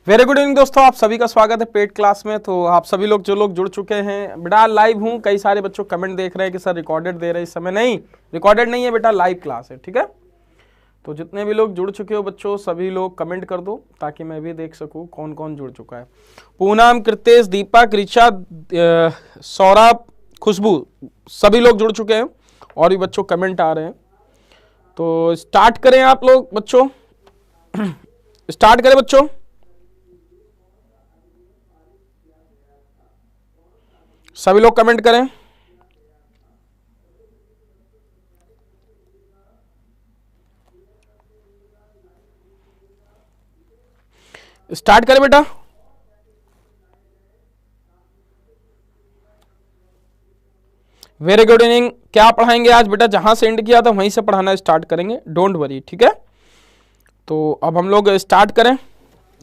Very good evening दोस्तों, आप सभी का स्वागत है पेड क्लास में। तो आप सभी लोग जो लोग जुड़ चुके हैं, बेटा लाइव हूं। कई सारे बच्चों कमेंट देख रहे हैं कि सर रिकॉर्डेड दे रहे हैं, इस समय नहीं, रिकॉर्डेड नहीं है बेटा, लाइव क्लास है, ठीक है। तो जितने भी लोग जुड़ चुके हो बच्चों, सभी लोग कमेंट कर दो ताकि मैं भी देख सकूं कौन कौन जुड़ चुका है। पूनम, कृतेश, दीपक, ऋचा, सौरभ, खुशबू, सभी लोग जुड़ चुके हैं और भी बच्चों कमेंट आ रहे हैं। तो स्टार्ट करें आप लोग बच्चों, स्टार्ट करें बच्चों। सभी लोग कमेंट करें। स्टार्ट करें बेटा। Very good evening. क्या पढ़ाएंगे आज बेटा? जहां से एंड किया था वहीं से पढ़ाना स्टार्ट करेंगे, डोंट वरी, ठीक है। तो अब हम लोग स्टार्ट करें।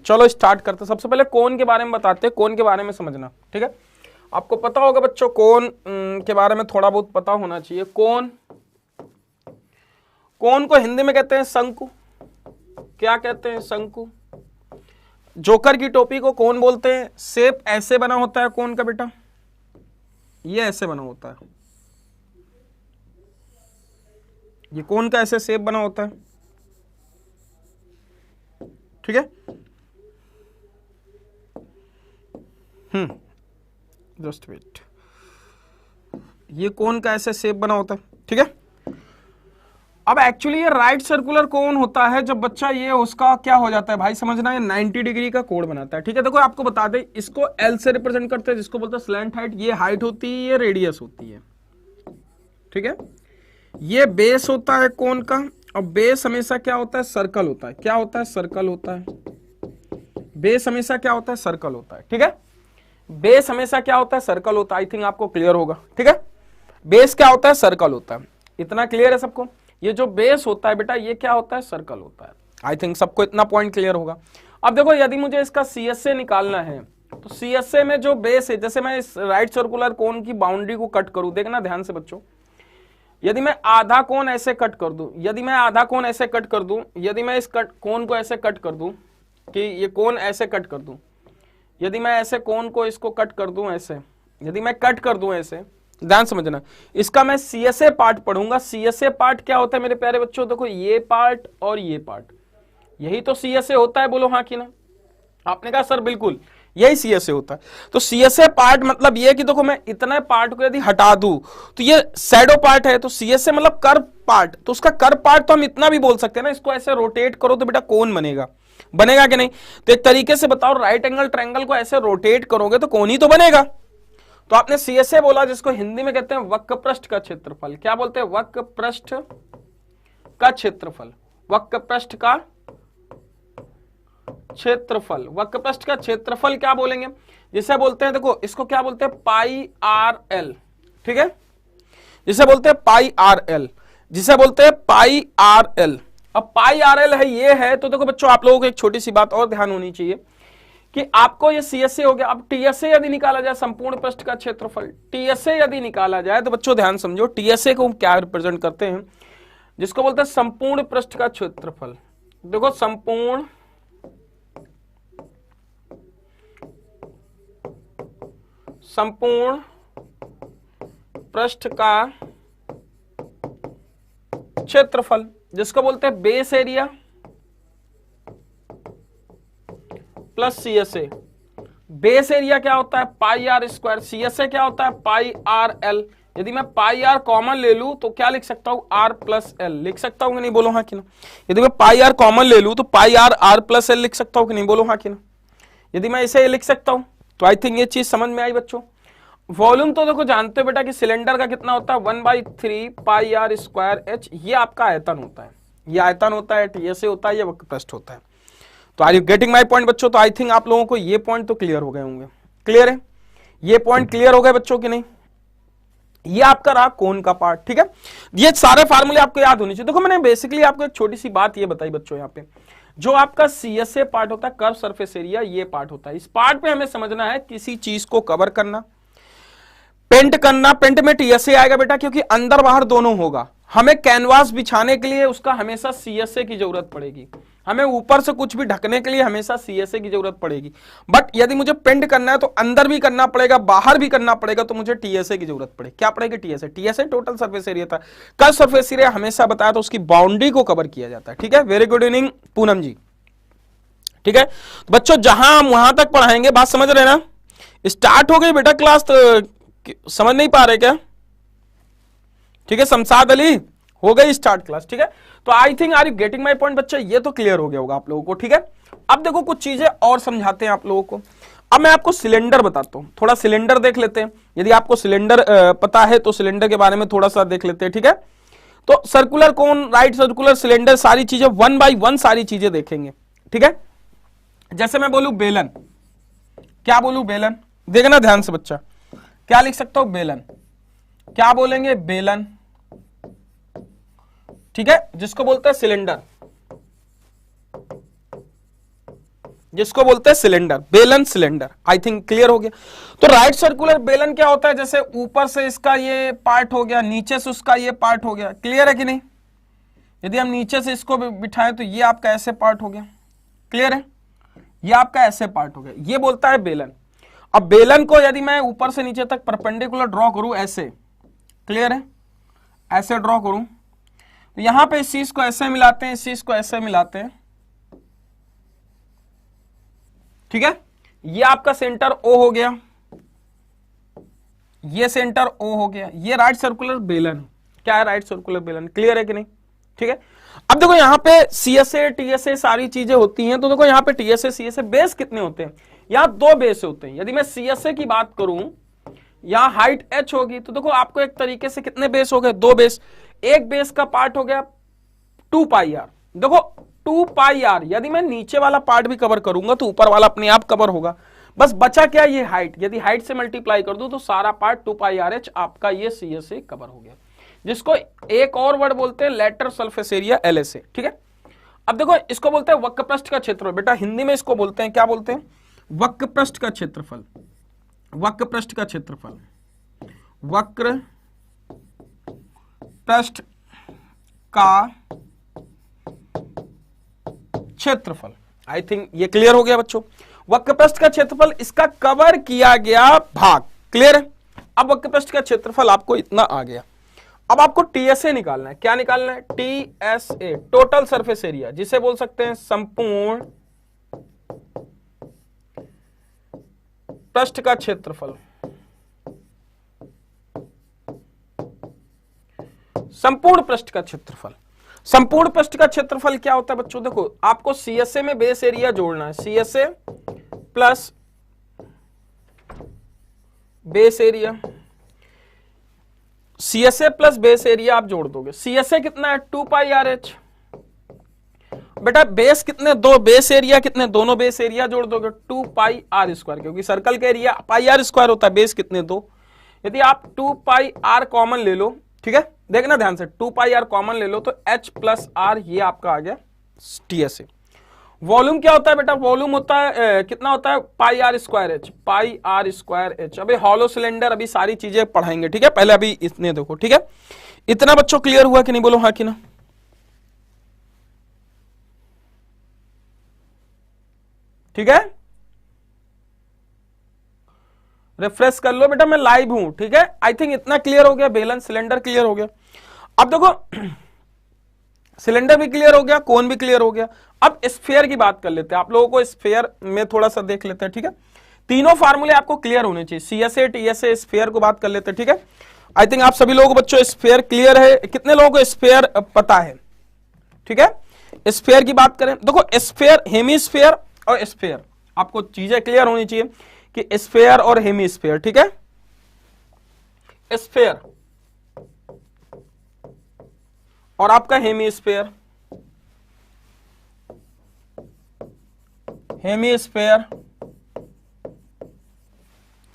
चलो स्टार्ट करते हैं। सबसे पहले कोण के बारे में बताते हैं, कोण के बारे में समझना, ठीक है। आपको पता होगा बच्चों, कोण के बारे में थोड़ा बहुत पता होना चाहिए। कोण, कोण को हिंदी में कहते हैं शंकु। क्या कहते हैं? शंकु। जोकर की टोपी को कोण बोलते हैं। शेप ऐसे बना होता है कोण का बेटा, ये ऐसे बना होता है, ये कोण का ऐसे शेप बना होता है, ठीक है। जस्ट वेट, ये कोण का ऐसे शेप बना होता है, ठीक है। अब एक्चुअली ये राइट सर्कुलर कोण होता है जब बच्चा ये उसका क्या हो जाता है भाई, समझना, ये 90 डिग्री का कोण बनाता है, ठीक है। देखो आपको बता दें, इसको एल से रिप्रेजेंट करते हैं, जिसको बोलते हैं स्लैंट हाइट। ये हाइट होती है, ये रेडियस होती है, ठीक है। ये बेस होता है कोण का, और बेस हमेशा क्या होता है? सर्कल होता है। क्या होता है? सर्कल होता है। बेस हमेशा क्या होता है? सर्कल होता है, ठीक है। बेस हमेशा क्या होता है? सर्कल होता है। आई थिंक आपको क्लियर होगा, ठीक है। बेस क्या होता है? सर्कल होता है। इतना क्लियर है सबको? ये जो बेस होता है बेटा, ये क्या होता है? सर्कल होता है। आई थिंक सबको इतना पॉइंट क्लियर होगा। अब देखो, यदि मुझे इसका सीएसए निकालना है, तो सीएसए में जो बेस है, जैसे मैं इस राइट सर्कुलर कोण की बाउंड्री को कट करूं, देखना ध्यान से बच्चों, यदि मैं आधा कोण ऐसे कट कर दूं, यदि मैं आधा कोण ऐसे कट कर दूं, यदि मैं इस कोण को ऐसे कट कर दूं, कि ये कोण ऐसे कट कर दूं, यदि मैं ऐसे कोण को इसको कट कर दूं ऐसे, यदि मैं कट कर दूं ऐसे, ध्यान समझना, इसका मैं सीएसए पार्ट पढ़ूंगा। सीएसए पार्ट क्या होता है मेरे प्यारे बच्चों? देखो, ये पार्ट और ये पार्ट, यही तो सीएसए होता है। बोलो हाँ कि ना? आपने कहा सर बिल्कुल यही सीएसए होता है। तो सीएसए पार्ट मतलब ये कि देखो, मैं इतना पार्ट को यदि हटा दूं तो ये शैडो पार्ट है, तो सीएसए मतलब कर्व पार्ट। तो उसका कर्व पार्ट तो हम इतना भी बोल सकते हैं ना, इसको ऐसे रोटेट करो तो बेटा कोण बनेगा। बनेगा कि नहीं? तो एक तरीके से बताओ, राइट एंगल ट्रायंगल को ऐसे रोटेट करोगे तो कोण ही तो बनेगा। तो आपने सीएसए बोला, जिसको हिंदी में कहते हैं वक्रपृष्ठ का क्षेत्रफल। क्या बोलते हैं? वक्रपृष्ठ का क्षेत्रफल। वक्रपृष्ठ का क्षेत्रफल। वक्रपृष्ठ का क्षेत्रफल क्या बोलेंगे? जिसे बोलते हैं, देखो इसको क्या बोलते हैं? पाई आर एल, ठीक है। जिसे बोलते हैं पाई आर एल, जिसे बोलते हैं पाई आर एल। अब पाई आर एल है, ये है। तो देखो बच्चों, आप लोगों को एक छोटी सी बात और ध्यान होनी चाहिए कि आपको ये सीएसए हो गया। अब टीएसए यदि निकाला जाए, संपूर्ण पृष्ठ का क्षेत्रफल, टीएसए यदि निकाला जाए, तो बच्चों ध्यान समझो, टीएसए को क्या रिप्रेजेंट करते हैं? जिसको बोलते हैं संपूर्ण पृष्ठ का क्षेत्रफल। देखो, संपूर्ण पृष्ठ का क्षेत्रफल, जिसको बोलते हैं base area plus CSA. Base area क्या होता है? Pi are square. सीएसए क्या होता है? Pi R L. यदि मैं पाई आर कॉमन ले लूं तो क्या लिख सकता हूं? आर प्लस एल लिख सकता हूं कि नहीं? बोलो हाँ कि ना? यदि मैं पाई आर कॉमन ले लूं तो पाई आर आर प्लस एल लिख सकता हूं कि नहीं? बोलो हाँ कि ना? यदि मैं इसे लिख सकता हूं तो आई थिंक ये चीज समझ में आई बच्चों। वॉल्यूम तो देखो जानते हो बेटा कि सिलेंडर का कितना होता है? 1/3 पाई आर स्क्वायर एच। ये आपका आयतन होता है, ये आयतन होता है, टीएसए होता है, ये वक्रपृष्ठ होता है। तो are you getting my point बच्चों? तो आई थिंक आप लोगों को ये पॉइंट तो क्लियर हो गए होंगे। क्लियर है? ये पॉइंट क्लियर हो गए बच्चों कि नहीं? ये आपका रहा कोण का पार्ट, ठीक है। ये सारे फार्मूले आपको याद होने चाहिए। देखो, मैंने बेसिकली आपको एक छोटी सी बात ये बताई बच्चों, यहाँ पे जो आपका सीएसए पार्ट होता है, कर्व सरफेस एरिया, ये पार्ट होता है। इस पार्ट पे हमें समझना है किसी चीज को कवर करना, पेंट करना। पेंट में टीएसए आएगा बेटा, क्योंकि अंदर बाहर दोनों होगा। हमें कैनवास बिछाने के लिए उसका हमेशा सीएसए की जरूरत पड़ेगी। हमें ऊपर से कुछ भी ढकने के लिए हमेशा CSA की जरूरत पड़ेगी, बट यदि मुझे पेंट करना है तो अंदर भी करना पड़ेगा, बाहर भी करना पड़ेगा, तो मुझे TSA की जरूरत पड़ेगी। क्या पड़ेगी? TSA टोटल सरफेस एरिया था। कल सरफेस एरिया हमेशा बताया तो उसकी बाउंड्री को कवर किया जाता है। ठीक है, वेरी गुड इवनिंग पूनम जी। ठीक है, तो बच्चों जहां हम वहां तक पढ़ाएंगे, बात समझ रहे ना? स्टार्ट हो गई बेटा क्लास, तो समझ नहीं पा रहे क्या? ठीक है, शमशाद अली, हो गई स्टार्ट क्लास। ठीक है, तो I think are you getting my point बच्चा? ये तो क्लियर हो गया होगा आप लोगों को। ठीक है, अब देखो कुछ चीजें और समझाते हैं आप लोगों को। अब मैं आपको सिलेंडर बताता हूं, थोड़ा सिलेंडर देख लेते हैं। यदि आपको सिलेंडर पता है तो सिलेंडर के बारे में थोड़ा सा देख लेते हैं। ठीक है, तो circular cone, right circular, cylinder, सारी चीजें 1 बाय 1 सारी चीजें देखेंगे। ठीक है, जैसे मैं बोलूं बेलन, क्या बोलूं? बेलन। देखना ध्यान से बच्चा, क्या लिख सकता हूं? बेलन। क्या बोलेंगे? बेलन। ठीक है, जिसको बोलते हैं सिलेंडर, जिसको बोलते हैं सिलेंडर, बेलन, सिलेंडर। आई थिंक क्लियर हो गया। तो राइट सर्कुलर बेलन क्या होता है? जैसे ऊपर से इसका ये पार्ट हो गया, नीचे से उसका ये पार्ट हो गया। क्लियर है कि नहीं? यदि हम नीचे से इसको बिठाएं तो ये आपका ऐसे पार्ट हो गया। क्लियर है? ये आपका ऐसे पार्ट हो गया, ये बोलता है बेलन। अब बेलन को यदि मैं ऊपर से नीचे तक परपेंडिकुलर ड्रॉ करूं ऐसे, क्लियर है? ऐसे ड्रॉ करूं तो यहां पे इस चीज को ऐसे मिलाते हैं, इस चीज को ऐसे मिलाते हैं। ठीक है, ये आपका सेंटर O हो गया, ये सेंटर O हो गया, ये राइट सर्कुलर बेलन। क्या है? राइट सर्कुलर बेलन। क्लियर है कि नहीं? ठीक है, अब देखो यहां पे CSA TSA सारी चीजें होती हैं, तो देखो यहां पे TSA CSA बेस कितने होते हैं? यहां 2 बेस होते हैं। यदि मैं CSA की बात करूं, यहां हाइट H होगी, तो देखो आपको एक तरीके से कितने बेस हो गए? 2 बेस। एक बेस का पार्ट हो गया 2 पाई आर। देखो 2 पाई आर, यदि मैं नीचे वाला पार्ट भी कवर करूंगा तो ऊपर वाला अपने आप कवर होगा। बस बचा क्या? ये हाइट। यदि हाइट से मल्टीप्लाई कर दूं तो सारा पार्ट 2 पाई आर एच आपका ये CSA कवर हो गया, जिसको एक और वर्ड बोलते हैं लेटरल सरफेस एरिया, LSA। ठीक है, अब देखो इसको बोलते हैं वक्रपृष्ठ का क्षेत्रफल। बेटा हिंदी में इसको बोलते हैं, क्या बोलते हैं? वक्रपृष्ठ का क्षेत्रफल। वक्रपृष्ठ का क्षेत्रफल, वक्र पृष्ठ का क्षेत्रफल। आई थिंक ये क्लियर हो गया बच्चों। वक्रपृष्ठ का क्षेत्रफल, इसका कवर किया गया भाग। क्लियर है? अब वक्रपृष्ठ का क्षेत्रफल आपको इतना आ गया। अब आपको TSA निकालना है। क्या निकालना है? TSA, टोटल सरफेस एरिया, जिसे बोल सकते हैं संपूर्ण पृष्ठ का क्षेत्रफल। संपूर्ण पृष्ठ का क्षेत्रफल। संपूर्ण पृष्ठ का क्षेत्रफल क्या होता है बच्चों? देखो आपको CSA में बेस एरिया जोड़ना है, CSA plus base area, CSA plus base area आप जोड़ दोगे। CSA कितना है? 2 पाई आर एच। बेटा बेस कितने? 2। बेस एरिया कितने? दोनों बेस एरिया जोड़ दोगे 2 पाई आर स्क्वायर, क्योंकि सर्कल का एरिया पाई आर स्क्वायर होता है। बेस कितने? 2। यदि आप 2 पाई आर कॉमन ले लो, ठीक है, देखना ध्यान से, 2 पाई आर कॉमन ले लो तो H प्लस आर, ये आपका आ गया TSA। वॉल्यूम क्या होता है बेटा? वॉल्यूम होता है कितना होता है? Pi are square h, pi are square h. अभी हॉलो सिलेंडर, अभी सारी चीजें पढ़ाएंगे। ठीक है, पहले अभी इतने देखो। ठीक है, इतना बच्चों क्लियर हुआ कि नहीं? बोलो हाँ कि ना। ठीक है, रिफ्रेश कर लो बेटा, मैं लाइव हूं। ठीक है, आई थिंक इतना क्लियर हो गया। बेलन सिलेंडर क्लियर हो गया। अब देखो सिलेंडर भी क्लियर हो गया, कोन भी क्लियर हो गया। अब स्फीयर की बात कर लेते हैं। आप लोगों को स्फीयर में थोड़ा सा देख लेते हैं। ठीक है, तीनों फार्मूले आपको क्लियर होने चाहिए। CSA TSA स्फीयर को बात कर लेते हैं। ठीक है, आई थिंक आप सभी लोगों को बच्चों स्फीयर क्लियर है। कितने लोगों को स्फीयर पता है? ठीक है, स्फीयर की बात करें, देखो स्फीयर, हेमीस्फीयर और स्फीयर, आपको चीजें क्लियर होनी चाहिए कि स्फीयर और हेमीस्फीयर। ठीक है, स्फीयर और आपका हेमीस्फीयर, हेमीस्फीयर,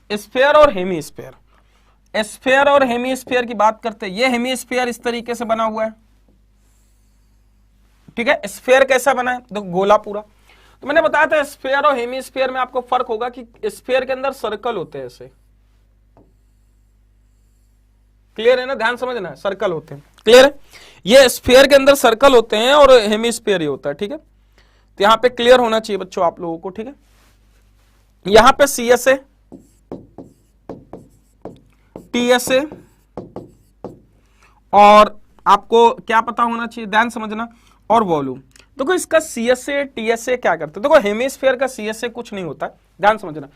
स्फीयर और हेमीस्फीयर। स्फीयर और हेमीस्फीयर की बात करते हैं। ये हेमीस्फीयर इस तरीके से बना हुआ है। ठीक है, स्फीयर कैसा बना है? देखो गोला पूरा। तो मैंने बताया था स्फीयर और हेमीस्फीयर में आपको फर्क होगा कि स्फीयर के अंदर सर्कल होते हैं ऐसे। क्लियर है ना? ध्यान समझना है, सर्कल होते हैं। क्लियर है? ये स्फीयर के अंदर सर्कल होते हैं और हेमीस्फीयर ही होता है। ठीक है, तो यहां पे क्लियर होना चाहिए बच्चों आप लोगों को, ठीक है। यहां पे CSA, TSA और आपको क्या पता होना चाहिए, ध्यान समझना, और वॉल्यूम। देखो इसका CSA TSA क्या करते हैं, देखो हेमिस्फीयर का CSA कुछ नहीं होता है, ध्यान समझना।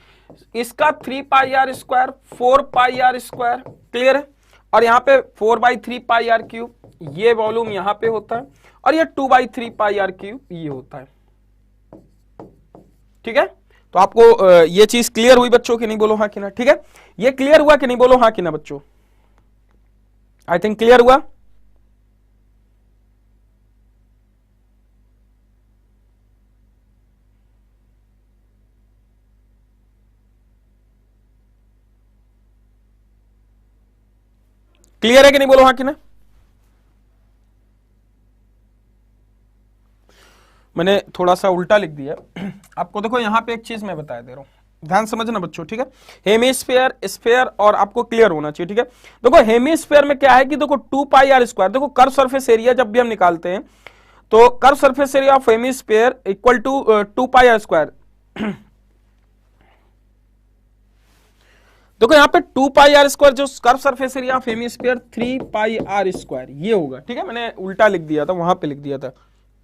इसका 3πr², 4πr², क्लियर है, और यहाँ पे 4/3πr³, ये वॉल्यूम यहाँ पे होता है, और ये 2/3πr³ ये होता है, ठीक है। तो आपको ये चीज क्लियर हुई बच्चों की नहीं, बोलो हाँ कि ना, ठीक है। ये क्लियर हुआ कि नहीं, बोलो हाँ कि ना बच्चों। आई थिंक क्लियर हुआ। क्लियर है कि नहीं, बोलो हाँ कि ना। मैंने थोड़ा सा उल्टा लिख दिया आपको। देखो यहां पे एक चीज मैं बता दे रहा हूं, ध्यान समझना बच्चों, ठीक है। हेमिस्फीयर, स्फीयर और आपको क्लियर होना चाहिए, ठीक है। देखो हेमिस्फीयर में क्या है कि देखो 2πr², देखो कर्व सरफेस एरिया जब भी हम निकालते हैं तो curve surface area of hemisphere equal to 2πr²। देखो यहाँ पे 2πr², जो curve surface area of hemisphere 3πr² ये होगा, ठीक है। मैंने उल्टा लिख दिया था, वहां पे लिख दिया था।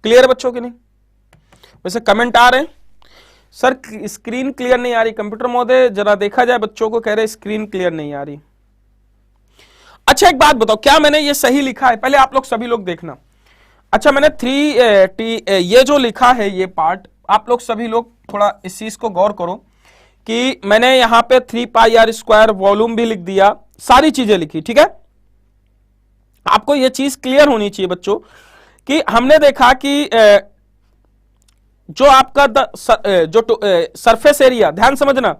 क्लियर बच्चों की नहीं। वैसे कमेंट आ रहे हैं सर स्क्रीन क्लियर नहीं आ रही, कंप्यूटर महोदय जरा देखा जाए, बच्चों को कह रहे स्क्रीन क्लियर नहीं आ रही। अच्छा एक बात बताओ, क्या मैंने ये सही लिखा है, पहले आप लोग सभी लोग देखना। अच्छा मैंने 3T ये जो लिखा है ये पार्ट, आप लोग सभी लोग थोड़ा इस चीज को गौर करो कि मैंने यहां पे 3πr² वॉल्यूम भी लिख दिया, सारी चीजें लिखी, ठीक है। आपको ये चीज क्लियर होनी चाहिए बच्चों कि हमने देखा कि जो आपका जो सरफेस एरिया, ध्यान समझना,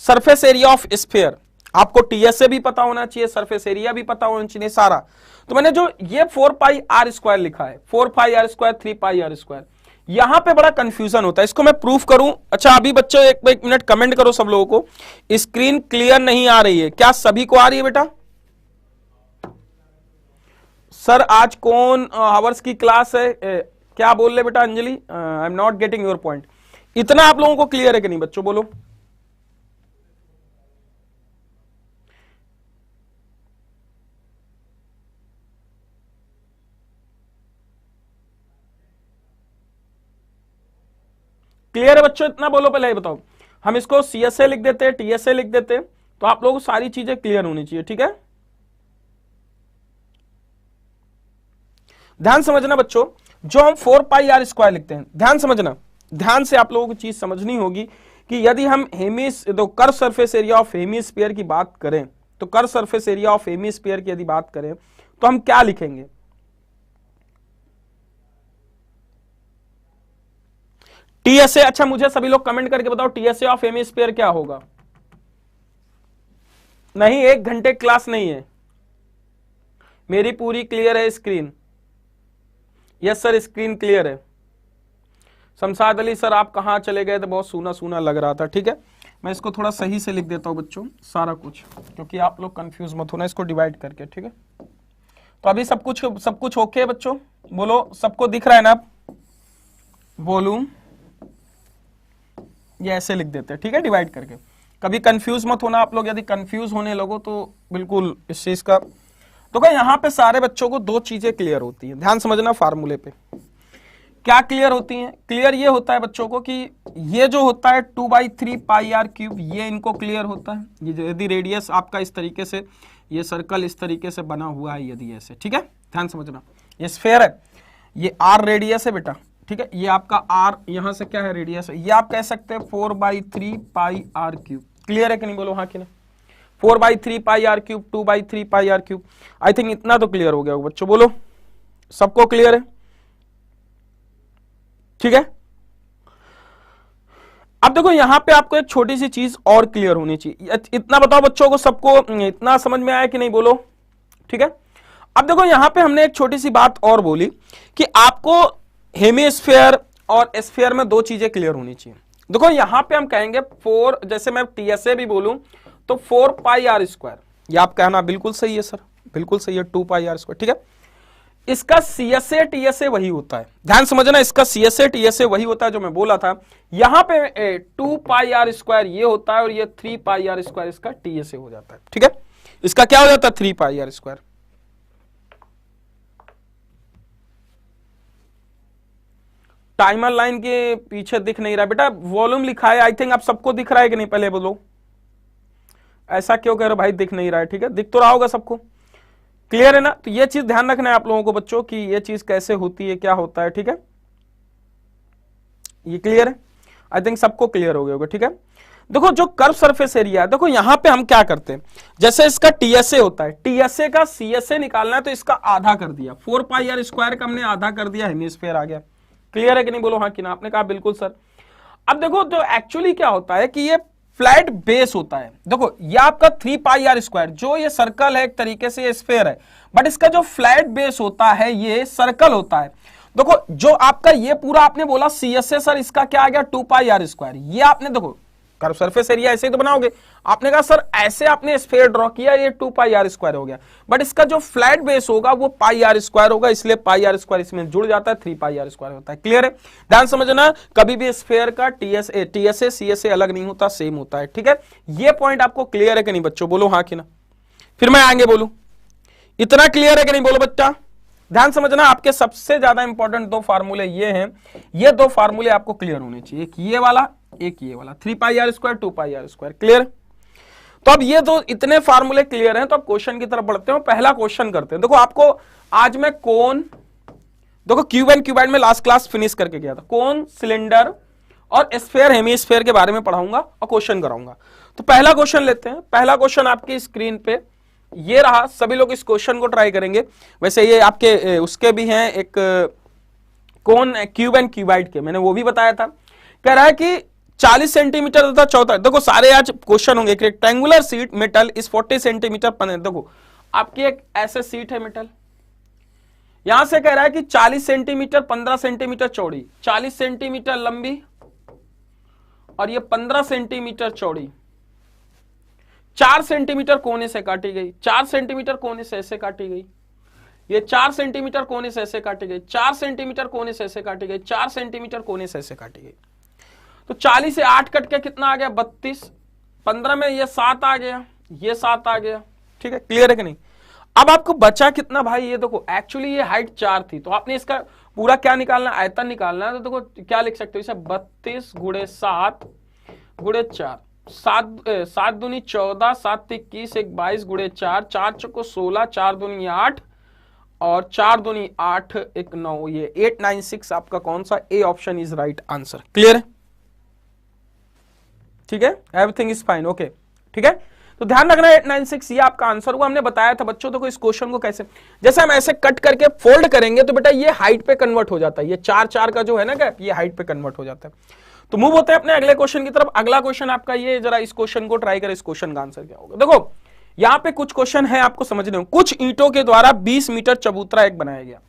सरफेस एरिया ऑफ स्फीयर, आपको TSA भी पता होना चाहिए, सरफेस एरिया भी पता होना चाहिए सारा। तो मैंने जो ये 4πr² लिखा है, 4πr², 3πr², यहां पे बड़ा कंफ्यूजन होता है, इसको मैं प्रूफ करूं। अच्छा अभी बच्चों एक मिनट कमेंट करो सब लोगों को, स्क्रीन क्लियर नहीं आ रही है, क्या सभी को आ रही है बेटा? सर आज कौन हावर्स की क्लास है, क्या बोल रहे बेटा Anjali? I am not getting your point. इतना आप लोगों को क्लियर है कि नहीं बच्चों, बोलो। क्लियर है बच्चों, इतना बोलो पहले, बताओ। हम इसको CSA लिख देते हैं, TSA लिख देते हैं, तो आप लोगों को सारी चीजें क्लियर होनी चाहिए, ठीक है। ध्यान समझना बच्चों, जो हम 4πr² लिखते हैं, ध्यान समझना, ध्यान से आप लोगों को चीज समझनी होगी कि यदि हम curve surface area of hemisphere की बात करें, तो curve surface area of hemisphere की यदि बात करें तो हम क्या लिखेंगे? TSA। अच्छा मुझे सभी लोग कमेंट करके बताओ TSA ऑफ हेमिस्फीयर क्या होगा? नहीं, 1 घंटे क्लास नहीं है मेरी, पूरी क्लियर है screen. Yes sir screen clear है। शमशाद अली सर आप कहां चले गए थे, बहुत सूना सूना लग रहा था, ठीक है। मैं इसको थोड़ा सही से लिख देता हूं बच्चों सारा कुछ, क्योंकि आप लोग कंफ्यूज मत होना, इसको डिवाइड करके, ठीक है। तो अभी सब कुछ ओके है बच्चों, बोलो सबको दिख रहा है ना? वॉल्यूम ये ऐसे लिख देते हैं, ठीक है, डिवाइड करके। कभी कंफ्यूज मत होना आप लोग, यदि कंफ्यूज होने लगो तो बिल्कुल इस चीज का। तो क्या यहाँ पे सारे बच्चों को 2 चीजें क्लियर होती हैं, ध्यान समझना फार्मूले पे। क्या क्लियर होती हैं? क्लियर ये होता है बच्चों को कि ये जो होता है 2/3πr³, ये इनको क्लियर होता है। ये यदि रेडियस आपका इस तरीके से, ये सर्कल इस तरीके से बना हुआ है यदि ऐसे, ठीक है, ध्यान समझना। ये स्फीयर है, ये r रेडियस है बेटा, ठीक है, ये आपका r यहां से क्या है, रेडियस है, ये आप कह सकते हैं 4/3πr³। क्लियर है कि नहीं, बोलो हाँ कि नहीं। 4/3πr³, 2/3πr³। आई थिंक इतना तो क्लियर हो गया होगा बच्चों, बोलो सबको क्लियर है, ठीक है। अब देखो यहां पे आपको एक छोटी सी चीज और क्लियर होनी चाहिए, इतना बताओ बच्चों को, सबको इतना समझ में आया कि नहीं, बोलो, ठीक है। अब देखो यहां पे हमने एक छोटी सी बात और बोली कि आपको हेमिस्फीयर और स्फीयर में 2 चीजें क्लियर होनी चाहिए। देखो यहां पे हम कहेंगे 4, जैसे मैं TSA भी बोलूं तो 4πr², ये आप कहना बिल्कुल सही है सर, बिल्कुल सही है, 2πr², ठीक है। इसका CSA TSA वही होता है, ध्यान समझना, इसका CSA TSA वही होता है जो मैं बोला था। यहां पे 2 पाई आर स्क्वायर ये होता है और ये 3 पाई आर स्क्वायर इसका TSA हो जाता है, ठीक है। इसका क्या हो जाता है 3 pi are square. Timer line के पीछे दिख नहीं रहा बेटा, वॉल्यूम लिखा है, आई थिंक आप सबको दिख रहा है कि नहीं, पहले बोलो। ऐसा क्यों कह रहे हो भाई, दिख नहीं रहा है, ठीक है, दिख तो रहा होगा सबको, क्लियर है ना। तो ये चीज ध्यान रखना है आप लोगों को बच्चों की, ये चीज कैसे होती है, क्या होता है, ठीक है, ये क्लियर है, आई थिंक सबको क्लियर हो गया होगा, ठीक है। देखो जो कर्व सरफेस एरिया है, देखो यहां पे हम क्या करते हैं, जैसे इसका TSA होता है, TSA का CSA निकालना है तो इसका आधा कर दिया, 4 पाई आर स्क्वायर का हमने आधा कर दिया, हेमिस्फीयर आ गया, क्लियर है कि नहीं, बोलो हाँ कि ना। आपने कहा बिल्कुल सर। अब देखो तो एक्चुअली क्या होता है कि ये फ्लैट बेस होता है, देखो ये आपका 3 पाई आर स्क्वायर, जो ये सर्कल है एक तरीके से ये स्फेयर है, बट इसका जो फ्लैट बेस होता है ये सर्कल होता है। देखो जो आपका ये पूरा आपने बोला CSA सर इसका क्या आ गया 2 पाई आर स्क्वायर, ये आपने देखो कर्व सरफेस एरिया ऐसे ही तो बनाओगे, आपने कहा सर ऐसे आपने स्फेयर ड्रॉ किया, ये 2 पाई आर स्क्वायर हो गया, बट इसका जो फ्लैट बेस होगा वो पाई आर स्क्वायर होगा, इसलिए पाई आर स्क्वायर इसमें जुड़ जाता है, 3 पाई आर स्क्वायर होता है, क्लियर है। ध्यान समझना, कभी भी स्फेयर का TSA CSA अलग नहीं होता, सेम होता है, ठीक है। ये पॉइंट आपको क्लियर है कि नहीं बच्चों, बोलो हाँ कि ना, फिर मैं आगे बोलूं, इतना क्लियर है कि नहीं, बोलो बच्चा। ध्यान समझना, आपके सबसे ज्यादा इंपॉर्टेंट 2 फार्मूले ये हैं, ये 2 फार्मूले आपको क्लियर होने चाहिए, एक ये वाला एक ये वाला, 3 pi are square 2 pi are square, clear. तो अब ये तो इतने फार्मूले क्लियर हैं, तो अब क्वेश्चन की तरफ बढ़ते हैं, पहला क्वेश्चन करते हैं। देखो आपको आज मैं कोन, देखो क्यूब एंड क्यूबाइड में लास्ट क्लास फिनिश करके गया था, कोन, सिलेंडर और स्फेयर हेमिस्फेयर के बारे में पढ़ाऊंगा और क्वेश्चन कराऊंगा। तो पहला क्वेश्चन लेते हैं, पहला क्वेश्चन आपकी स्क्रीन पे ये रहा, सभी लोग इस क्वेश्चन को ट्राई करेंगे। वैसे ये आपके उसके भी हैं, एक कोन क्यूब एंड क्यूबाइड के, मैंने वो भी बताया था। कह रहा है कि 40 सेंटीमीटर तथा 14, देखो सारे आज क्वेश्चन होंगे। एक रेक्टेंगुलर सीट मेटल इस 40 सेंटीमीटर, देखो आपकी एक ऐसे सीट है मेटल, यहां से कह रहा है कि 40 सेंटीमीटर 15 सेंटीमीटर चौड़ी, 40 सेंटीमीटर लंबी और ये 15 सेंटीमीटर चौड़ी, 4 सेंटीमीटर कोने से काटी गई, 4 सेंटीमीटर कोने से ऐसे काटी गई, ये 4 सेंटीमीटर कोने से ऐसे काटी गई, 4 सेंटीमीटर कोने से ऐसे काटी गई, 4 सेंटीमीटर कोने से ऐसे काटी गई। तो 40 से 8 कट के कितना आ गया 32, 15 में ये 7 आ गया, ये 7 आ गया, ठीक है, क्लियर है कि नहीं। अब आपको बचा कितना भाई, ये देखो एक्चुअली ये हाइट 4 थी, तो आपने इसका पूरा क्या निकालना, आयतन निकालना है। तो देखो क्या लिख सकते हो इसे, 32 गुणे 7 गुणे 4, 7 दूनी 14, 7 21, 1 22 गुणे 4, 4 चौको 16, 4 दूनी 8 और 4 दूनी 8, 1 9, ये 896 आपका कौन सा, A option is right answer, clear है, ठीक है, एवरीथिंग इज फाइन, ओके, ठीक है। तो ध्यान रखना 896 ये आपका आंसर हुआ। हमने बताया था बच्चों, देखो इस क्वेश्चन को कैसे, जैसे हम ऐसे कट करके फोल्ड करेंगे तो बेटा ये हाइट पे कन्वर्ट हो जाता है, ये 4 का जो है ना गैप, ये हाइट पे कन्वर्ट हो जाता है। तो मूव होते हैं अपने अगले क्वेश्चन की तरफ। अगला क्वेश्चन आपका ये, जरा इस क्वेश्चन को ट्राई करें, इस क्वेश्चन का आंसर क्या होगा। देखो यहां पे कुछ क्वेश्चन है आपको समझने हो, कुछ ईंटों के द्वारा 20 मीटर चबूतरा एक बनाया गया।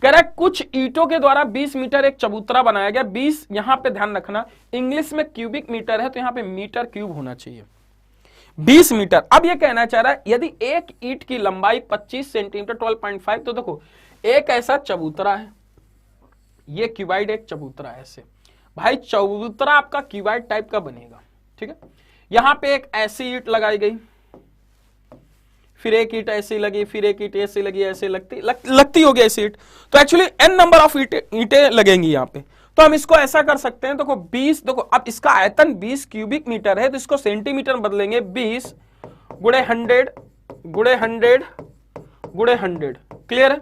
कह रहा है कुछ ईंटों के द्वारा 20 मीटर एक चबूतरा बनाया गया। 20 यहां पे ध्यान रखना, इंग्लिश में क्यूबिक मीटर है तो यहां पे मीटर क्यूब होना चाहिए, 20 मीटर। अब ये कहना चाह रहा है यदि एक ईंट की लंबाई 25 सेंटीमीटर 12.5, तो देखो एक ऐसा चबूतरा है, ये क्यूबाइड एक चबूतरा है, ऐसे भाई चबूतरा आपका क्यूबाइड टाइप का बनेगा, ठीक है। यहां पे एक ऐसी ईंट लगाई गई, फिर एक ईंट ऐसी लगी, फिर एक ईंट ऐसी लगी, ऐसे लगती होगी ऐसी ईंट, तो एक्चुअली n नंबर ऑफ ईंटें लगेंगी यहाँ पे। तो हम इसको ऐसा कर सकते हैं, देखो 20, देखो अब इसका आयतन 20 क्यूबिक मीटर है, तो इसको सेंटीमीटर में बदलेंगे, 20 गुणे 100 गुणे 100 गुणे 100, क्लियर है,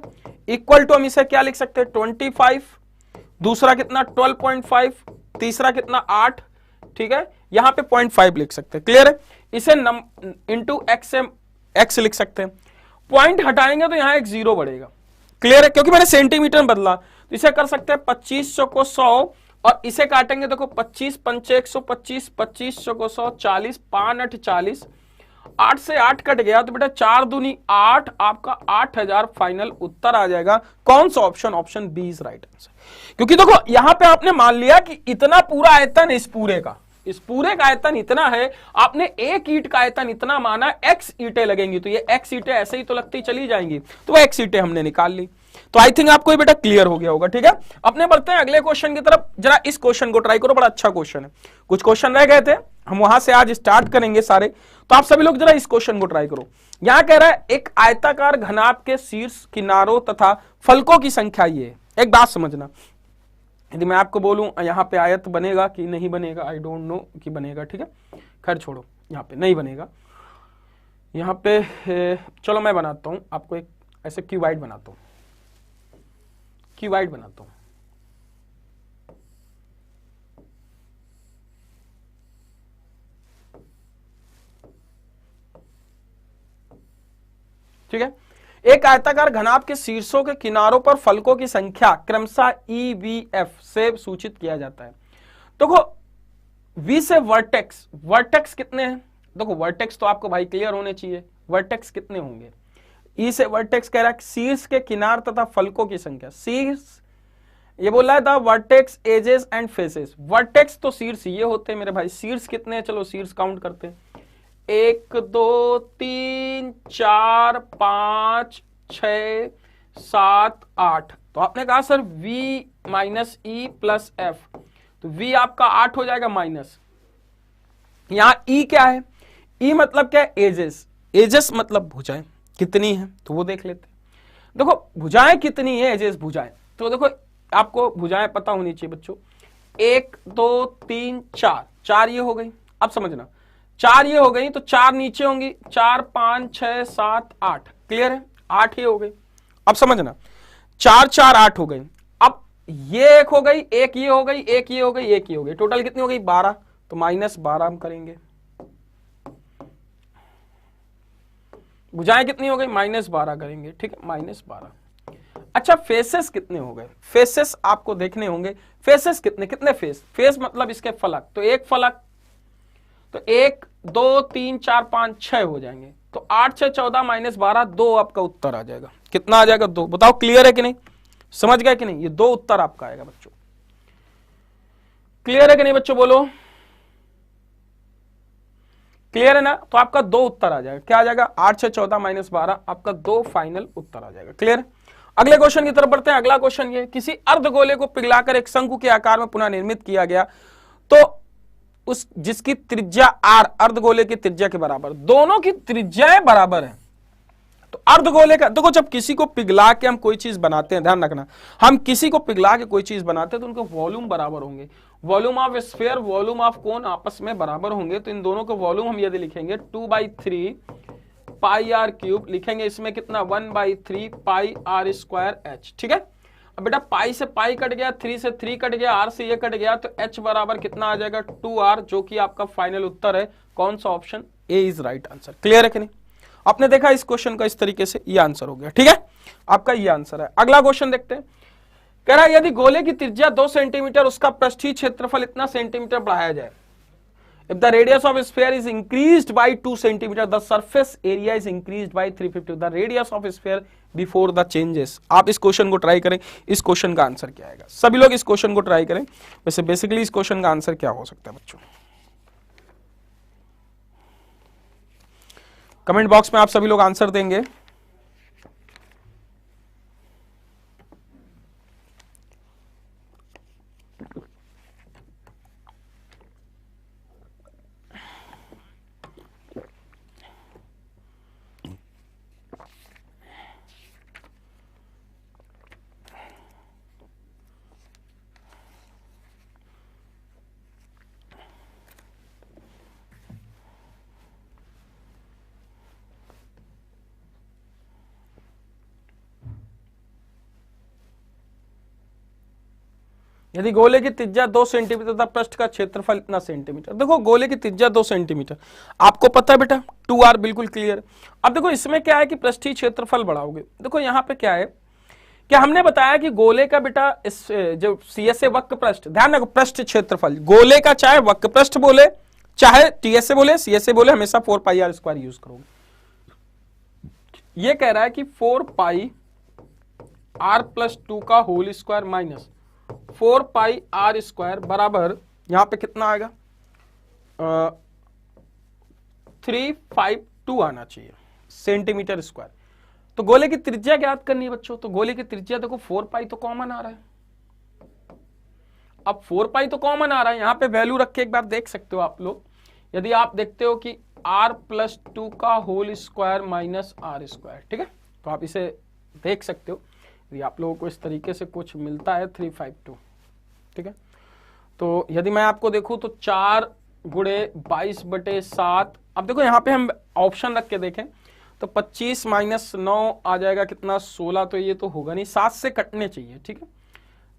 इक्वल टू हम इसे क्या लिख सकते हैं 25, दूसरा कितना 12.5, तीसरा कितना 8, ठीक है, यहां पे 0.5 लिख सकते हैं, क्लियर है। इसे इंटू एक्स लिख सकते हैं, पॉइंट हटाएंगे तो यहां एक 0 बढ़ेगा, क्लियर है, क्योंकि मैंने सेंटीमीटर में बदला। तो इसे कर सकते हैं 25 चौको 100 और इसे काटेंगे, देखो 25 पंचे 125, 25 चौको 100, 40 5 8 40, 8 से 8 कट गया तो बेटा 4 दूनी 8, आपका 8000 फाइनल उत्तर आ जाएगा। कौन सा option, option B is right answer. क्योंकि देखो यहां पे आपने मान लिया कि इतना पूरा आयतन इस पूरे का आयतन इतना है, आपने एक ईंट का आयतन इतना माना, x ईंटें लगेंगी तो ये x ईंटें ऐसे ही तो लगती चली जाएंगी, तो x ईंटें हमने निकाल ली। तो आई थिंक आपको ये बेटा क्लियर हो गया होगा, ठीक है। अपने बढ़ते हैं अगले क्वेश्चन की तरफ। जरा इस क्वेश्चन को ट्राई करो, बड़ा अच्छा क्वेश्चन है। कुछ क्वेश्चन रह गए थे, हम वहां से आज स्टार्ट करेंगे सारे। तो आप सभी लोग जरा इस क्वेश्चन को ट्राई करो। यहां कह रहा है एक आयताकार घनाभ के शीर्ष किनारों तथा फलकों की संख्या ये है। एक बात समझना, यदि मैं आपको बोलूं यहां पे आयत बनेगा कि नहीं बनेगा, आई डोंट नो कि बनेगा, ठीक है, खैर छोड़ो, यहां पे नहीं बनेगा। यहां पे चलो मैं बनाता हूं आपको एक ऐसे क्यूबाइड बनाता हूं, क्यूबाइड बनाता हूं। ठीक है, एक आयताकार घनाभ के शीर्षों के किनारों पर फलकों की संख्या क्रमशः ई वी एफ से सूचित किया जाता है। देखो V से वर्टेक्स, वर्टेक्स कितने हैं? देखो वर्टेक्स तो आपको भाई क्लियर होने चाहिए, वर्टेक्स कितने होंगे। ई से वर्टेक्स कह रहा है शीर्ष के किनार तथा फलकों की संख्या। शीर्ष ये बोल रहा है the vertex edges and faces. Vertex तो शीर्ष ये होते हैं मेरे भाई। शीर्ष कितने हैं? चलो शीर्ष काउंट करते हैं, 1 2 3 4 5 6 7 8। तो आपने कहा sir V minus E plus F, तो V आपका 8 हो जाएगा माइनस। यहां E क्या है? E मतलब क्या है? एजेस। एजेस मतलब भुजाएं कितनी है, तो वो देख लेते हैं। देखो भुजाएं कितनी है, एजेस भुजाएं, तो देखो आपको भुजाएं पता होनी चाहिए बच्चों। 1 2 3 4, 4 ये हो गई। अब समझना, 4 ये हो गई तो 4 नीचे होंगी, 4 5 6 7 8, क्लियर है? 8 ये हो गई। अब समझना 4 4 8 हो गई। अब ये एक हो गई, एक ये हो गई, एक ये हो गई, एक ये हो गई, टोटल कितनी हो गई? 12। तो माइनस 12 हम करेंगे। भुजाएं कितनी हो गई? माइनस 12 करेंगे, ठीक है, माइनस 12। अच्छा फेसेस कितने हो गए? फेसेस आपको देखने होंगे। फेसेस कितने कितने फेस? फेस मतलब इसके फलक, तो एक फलक, तो 1 2 3 4 5 6 हो जाएंगे। तो 8 6 14 माइनस 12, 2 आपका उत्तर आ जाएगा। कितना आ जाएगा? 2। बताओ क्लियर है कि नहीं, समझ गए कि नहीं? ये 2 उत्तर आपका आएगा बच्चों। क्लियर है कि नहीं बच्चों? बोलो क्लियर है ना? तो आपका 2 उत्तर आ जाएगा। क्या आ जाएगा? 8 6 14 माइनस 12, आपका 2 फाइनल उत्तर आ जाएगा। क्लियर? अगले क्वेश्चन की तरफ बढ़ते हैं। अगला क्वेश्चन ये, किसी अर्धगोले को पिघलाकर एक शंकु के आकार में पुनः निर्मित किया गया, तो उस जिसकी त्रिज्या r अर्धगोले की त्रिज्या के बराबर, दोनों की त्रिज्याएं बराबर है। तो अर्धगोले का देखो, जब किसी को पिघला के हम कोई चीज बनाते हैं, ध्यान रखना, हम किसी को पिघला के कोई चीज बनाते हैं तो उनके वॉल्यूम बराबर होंगे। Volume of sphere, volume of cone आपस में बराबर होंगे। तो इन दोनों के वॉल्यूम हम यदि लिखेंगे 2/3 पाई आर क्यूब, लिखेंगे इसमें कितना 1/3 पाई आर स्क्वायर एच। ठीक है, अब बेटा पाई से पाई कट गया, 3 से 3 कट गया, आर से ये कट गया, तो एच बराबर कितना आ जाएगा? 2r, जो कि आपका फाइनल उत्तर है। कौन सा option? A is right answer. Clear है कि नहीं? आपने देखा इस क्वेश्चन का इस तरीके से ये आंसर हो गया। ठीक है, आपका ये आंसर है। अगला क्वेश्चन देखते हैं। कह रहा है यदि गोले की त्रिज्या 2 सेंटीमीटर, उसका पृष्ठीय क्षेत्रफल इतना सेंटीमीटर बढ़ाया जाए। If the radius of a sphere is increased by 2 centimeter, the surface area is increased by 350. The radius of a sphere before the changes. आप इस क्वेश्चन को ट्राई करें, इस क्वेश्चन का आंसर क्या आएगा? सभी लोग इस क्वेश्चन को ट्राई करें। वैसे बेसिकली इस क्वेश्चन का आंसर क्या हो सकता है बच्चों? कमेंट बॉक्स में आप सभी लोग आंसर देंगे। यदि गोले की त्रिज्या 2 सेंटीमीटर तथा पृष्ठ का क्षेत्रफल इतना सेंटीमीटर। देखो गोले की त्रिज्या 2 सेंटीमीटर आपको पता है बेटा, 2r बिल्कुल क्लियर। अब देखो इसमें क्या है कि पृष्ठीय क्षेत्रफल बढ़ाओगे। देखो यहाँ पे क्या है कि हमने बताया कि गोले का बेटा इस जो CSA वक्र पृष्ठ, ध्यान रखो पृष्ठ क्षेत्रफल गोले का, चाहे वक्र पृष्ठ बोले चाहे TSA बोले CSA बोले, हमेशा 4 पाई आर स्क्वायर यूज करोगे। ये कह रहा है कि 4 पाई r प्लस 2 का whole square minus 4 pi are square बराबर यहां पे कितना आएगा? 352 आना चाहिए सेंटीमीटर स्क्वायर। तो गोले की त्रिज्या ज्ञात करनी है बच्चों। तो गोले की त्रिज्या देखो 4 पाई तो कॉमन आ रहा है। अब 4 पाई तो कॉमन आ रहा है, यहां पे वैल्यू रख के एक बार देख सकते हो आप लोग। यदि आप देखते हो कि r+2 का whole square minus R square, ठीक है, तो आप इसे देख सकते हो। यदि आप लोगों को इस तरीके से कुछ मिलता है 352, ठीक है, तो यदि मैं आपको देखूं तो 4 गुणे 22/7, अब देखो यहाँ पे हम ऑप्शन रख के देखें तो 25 माइनस 9 आ जाएगा कितना, 16, तो ये तो होगा नहीं, 7 से कटने चाहिए, ठीक है।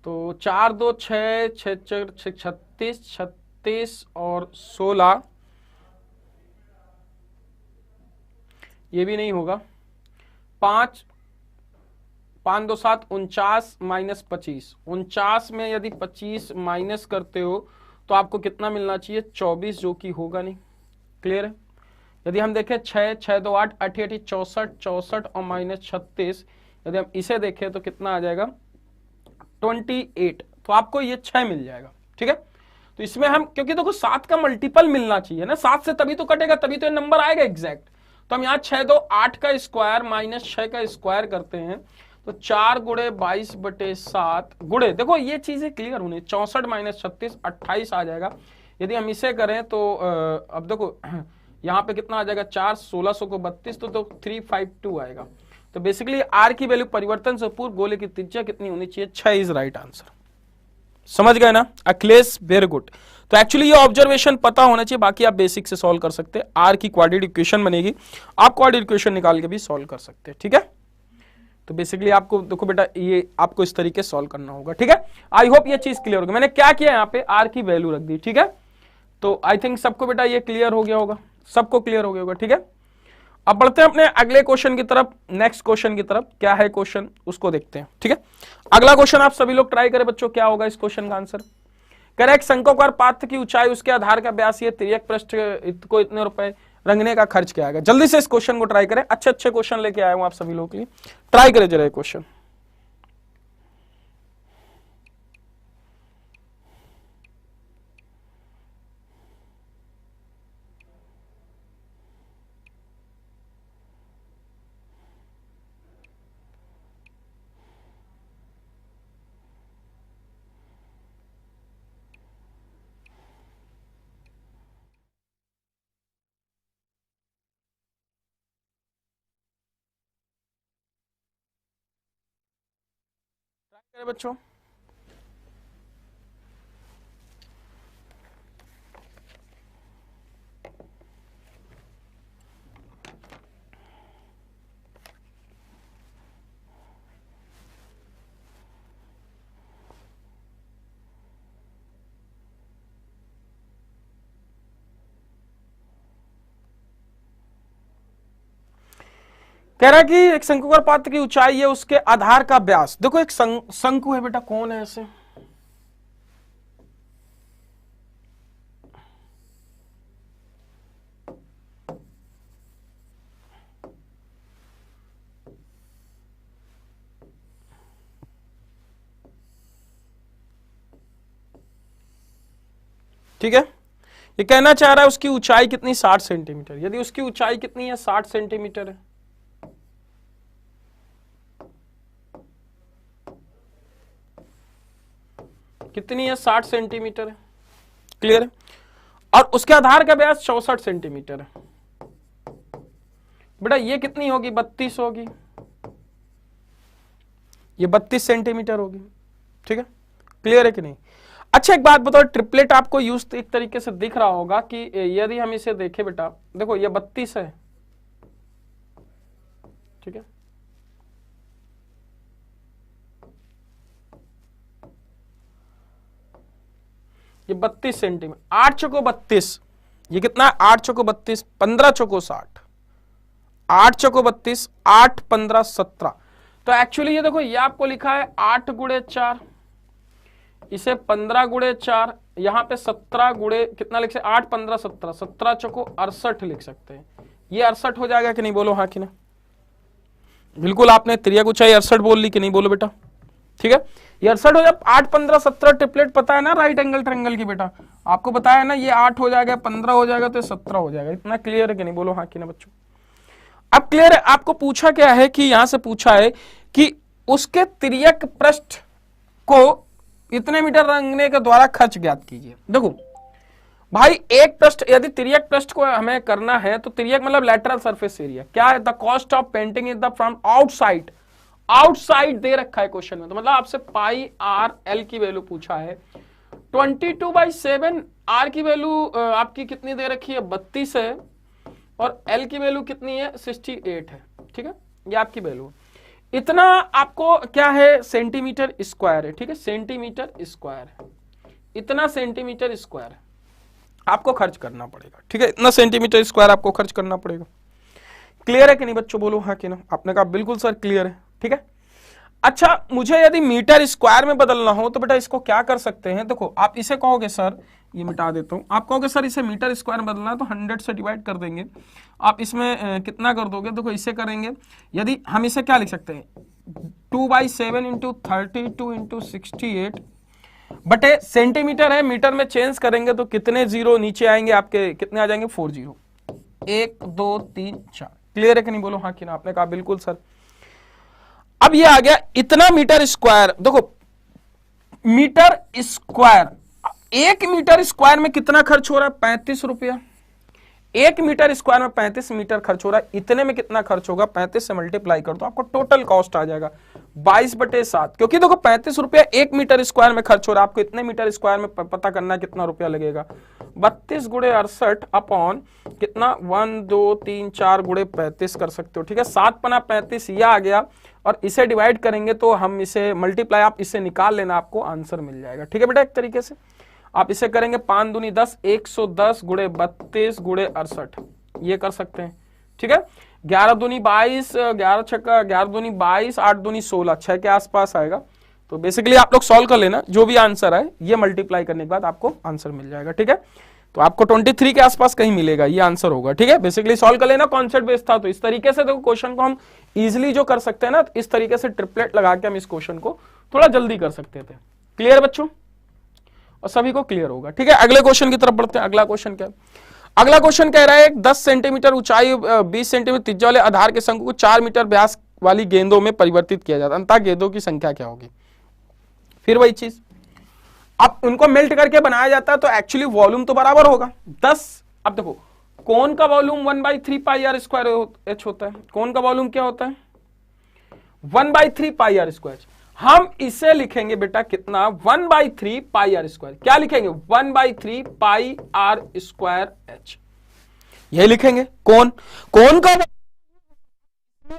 तो 4 2 6 6 4 36 36 और 16, ये भी नहीं होगा। 5 5 2 7 49 माइनस 25, 49 में यदि 25 माइनस करते हो तो आपको कितना मिलना चाहिए, 24, जो कि होगा नहीं। क्लियर है। यदि हम देखें 6 6 2 8 8 8 64 64 और माइनस 36, यदि हम इसे देखें तो कितना आ जाएगा 28, तो आपको ये 6 मिल जाएगा, ठीक है। तो इसमें हम, क्योंकि देखो 7 का मल्टीपल मिलना चाहिए ना, 7 से तभी तो कटेगा, तभी तो ये नंबर आएगा एग्जैक्ट। तो हम यहाँ 6 2 8 का स्क्वायर माइनस 6 का स्क्वायर करते हैं, तो 4 गुणे 22/7 गुणे, देखो ये चीजें क्लियर होनी, 64 माइनस 36 28 आ जाएगा। यदि हम इसे करें तो अब देखो यहाँ पे कितना आ जाएगा, 4 1600 को 32, तो 352 आएगा। तो बेसिकली आर की वैल्यू परिवर्तन से पूर्व गोले की त्रिज्या कितनी होनी चाहिए, 6 इज राइट आंसर। समझ गए ना अखिलेश, वेरी गुड। तो एक्चुअली ये ऑब्जर्वेशन पता होना चाहिए, बाकी आप बेसिक से सॉल्व कर सकते हैं। आर की क्वाड्रेटिक इक्वेशन बनेगी, आप क्वाड्रेटिक इक्वेशन निकाल के भी सॉल्व कर सकते हैं, ठीक है। तो बेसिकली आपको देखो बेटा, ये आपको इस तरीके से सॉल्व करना होगा, ठीक है। आई होप ये चीज क्लियर होगी। मैंने क्या किया, यहाँ पे आर की वैल्यू रख दी, ठीक है। तो आई थिंक सबको बेटा ये क्लियर हो गया होगा, सबको क्लियर हो गया होगा, ठीक है। अब बढ़ते हैं अपने अगले क्वेश्चन की तरफ, नेक्स्ट क्वेश्चन की तरफ। क्या है क्वेश्चन, उसको देखते हैं, ठीक है। अगला क्वेश्चन आप सभी लोग ट्राई करें बच्चों, क्या होगा इस क्वेश्चन का आंसर। कह रहा है एक शंक्वाकार पात्र की ऊंचाई, उसके आधार का व्यास, ये तिर्यक पृष्ठ को इतने रुपए, रंगने का खर्च क्या आएगा। जल्दी से इस क्वेश्चन को ट्राई करें, अच्छे अच्छे क्वेश्चन लेके आया हूं आप सभी लोगों के लिए, ट्राई करें जरा क्वेश्चन। बच्चों कह रहा है कि एक शंक्वाकार पात्र की ऊंचाई है, उसके आधार का व्यास। देखो एक शंकु है बेटा, कौन है ऐसे, ठीक है। ये कहना चाह रहा है उसकी ऊंचाई कितनी, 60 सेंटीमीटर। यदि उसकी ऊंचाई कितनी है, 60 सेंटीमीटर है, कितनी है, 60 सेंटीमीटर है, क्लियर है। और उसके आधार का व्यास 64 सेंटीमीटर है। बेटा ये कितनी होगी, 32 होगी, ये 32 सेंटीमीटर होगी, ठीक है। क्लियर है कि नहीं। अच्छा एक बात बताओ, ट्रिपलेट आपको यूज एक तरीके से दिख रहा होगा कि यदि हम इसे देखें बेटा, देखो ये 32 है, ठीक है, ये 32 सेंटीमीटर, 8 चौको 32, ये कितना है, 8 चौको 32, 15 चौको 60, 8 चौको 32, 8 15 17। तो एक्चुअली ये देखो, ये आपको लिखा है 8 गुणे 4, इसे 15 गुणे 4, यहां पे 17 गुणे कितना लिख सकते, 8 15 17, 17 चौको 68 लिख सकते हैं। ये 68 हो जाएगा कि नहीं, बोलो हाँ कि ना। बिल्कुल, आपने त्रिज्या को चाहिए 68 बोल ली कि नहीं, बोलो बेटा, ठीक है। ये 68 हो जाए, 8 15 17 ट्रिपलेट पता है ना राइट एंगल ट्रायंगल की बेटा, आपको बताया ना, ये 8 हो जाएगा, 15 हो जाएगा, तो 17 हो जाएगा। इतना क्लियर है कि नहीं, बोलो हाँ कि ना बच्चों। अब क्लियर है? आपको पूछा क्या है कि यहां से पूछा है कि उसके तिर्यक पृष्ठ को इतने मीटर रंगने के द्वारा खर्च ज्ञात कीजिए। देखो भाई, एक पृष्ठ, यदि तिर्यक पृष्ठ को हमें करना है तो तिर्यक मतलब लेटरल सरफेस एरिया, क्या है? The cost of painting is the from outside, outside दे रखा है क्वेश्चन में, तो मतलब आपसे पाई आर एल की वैल्यू पूछा है, 22/7 आर की वैल्यू आपकी कितनी दे रखी है? 32 है, और एल की वैल्यू कितनी है? 68 है। ठीक है, ये आपकी वैल्यू, इतना आपको क्या है? सेंटीमीटर स्क्वायर है। ठीक है, सेंटीमीटर स्क्वायर है, इतना सेंटीमीटर स्क्वायर आपको खर्च करना पड़ेगा। ठीक है, इतना सेंटीमीटर स्क्वायर आपको खर्च करना पड़ेगा। क्लियर है कि नहीं बच्चों? बोलो हाँ कि ना। आपने कहा बिल्कुल सर क्लियर है। ठीक है, अच्छा, मुझे यदि मीटर स्क्वायर में बदलना हो तो बेटा इसको क्या कर सकते हैं? देखो, आप इसे कहोगे सर, ये मिटा देता हूं, आप कहोगे सर इसे मीटर स्क्वायर में बदलना है तो 100 से डिवाइड कर देंगे। आप इसमें कितना कर दोगे? देखो इसे करेंगे, यदि हम इसे क्या लिख सकते हैं? 2/7 इंटू 32 इंटू 68 बटे सेंटीमीटर है, मीटर में चेंज करेंगे तो कितने जीरो नीचे आएंगे आपके? कितने आ जाएंगे? 4 जीरो, 1 2 3 4। क्लियर है कि नहीं? बोलो हाँ कि ना। आपने कहा बिल्कुल सर। अब ये आ गया इतना मीटर स्क्वायर। देखो मीटर स्क्वायर, 1 मीटर स्क्वायर में कितना खर्च हो रहा है? 35 रुपया। 1 मीटर स्क्वायर में 35 मीटर खर्च हो रहा है, इतने में कितना खर्च होगा? 35 से मल्टीप्लाई कर दो, आपको टोटल कॉस्ट आ जाएगा 22/7। क्योंकि देखो 35 रुपया 1 मीटर स्क्वायर में खर्च हो रहा है, आपको इतने मीटर स्क्वायर में पता करना है कितना रुपया लगेगा। 32 गुणे 68 अपॉन कितना? 1 2 3 4 गुणे 35 कर सकते हो। ठीक है, 7 पना 35 यह आ गया, और इसे डिवाइड करेंगे तो हम इसे मल्टीप्लाई, आप इसे निकाल लेना, आपको आंसर मिल जाएगा। ठीक है बेटा, एक तरीके से आप इसे करेंगे 5 दूनी 10, 110 गुणे 32 गुणे 68, ये कर सकते हैं। ठीक है, 11 दूनी 22, 11 छक्का 11 दूनी 22, 8 दूनी 16, 6 के आसपास आएगा। तो बेसिकली आप लोग सॉल्व कर लेना, जो भी आंसर है ये मल्टीप्लाई करने के बाद आपको आंसर मिल जाएगा। ठीक है, तो आपको 23 के आसपास कहीं मिलेगा, ये आंसर होगा। ठीक है, बेसिकली सॉल्व कर लेना, कॉन्सेप्ट बेस्ड था। तो इस तरीके से देखो क्वेश्चन को हम इजिली जो कर सकते हैं ना, इस तरीके से ट्रिपलेट लगा के हम इस क्वेश्चन को थोड़ा जल्दी कर सकते थे। क्लियर बच्चों? और सभी को क्लियर होगा। ठीक है, अगले क्वेश्चन की तरफ बढ़ते हैं। अगला क्वेश्चन क्या है? अगला क्वेश्चन कह रहा है 10 सेंटीमीटर ऊंचाई 20 सेंटीमीटर त्रिज्या वाले आधार के शंकु को 4 मीटर व्यास वाली गेंदों में परिवर्तित किया जाता है, अंततः गेंदों की संख्या क्या होगी? फिर वही चीज, अब उनको मेल्ट करके बनाया जाता है तो एक्चुअली वॉल्यूम तो बराबर होगा 10। अब देखो कोन का volume 1/3 pi are square H होता है। कोन का वॉल्यूम क्या होता है? 1/3 पाई आर स्क्वायर। हम इसे लिखेंगे बेटा कितना? 1/3 पाई आर स्क्वायर। क्या लिखेंगे? 1/3 पाई आर स्क्वायर एच, यही लिखेंगे। कोन का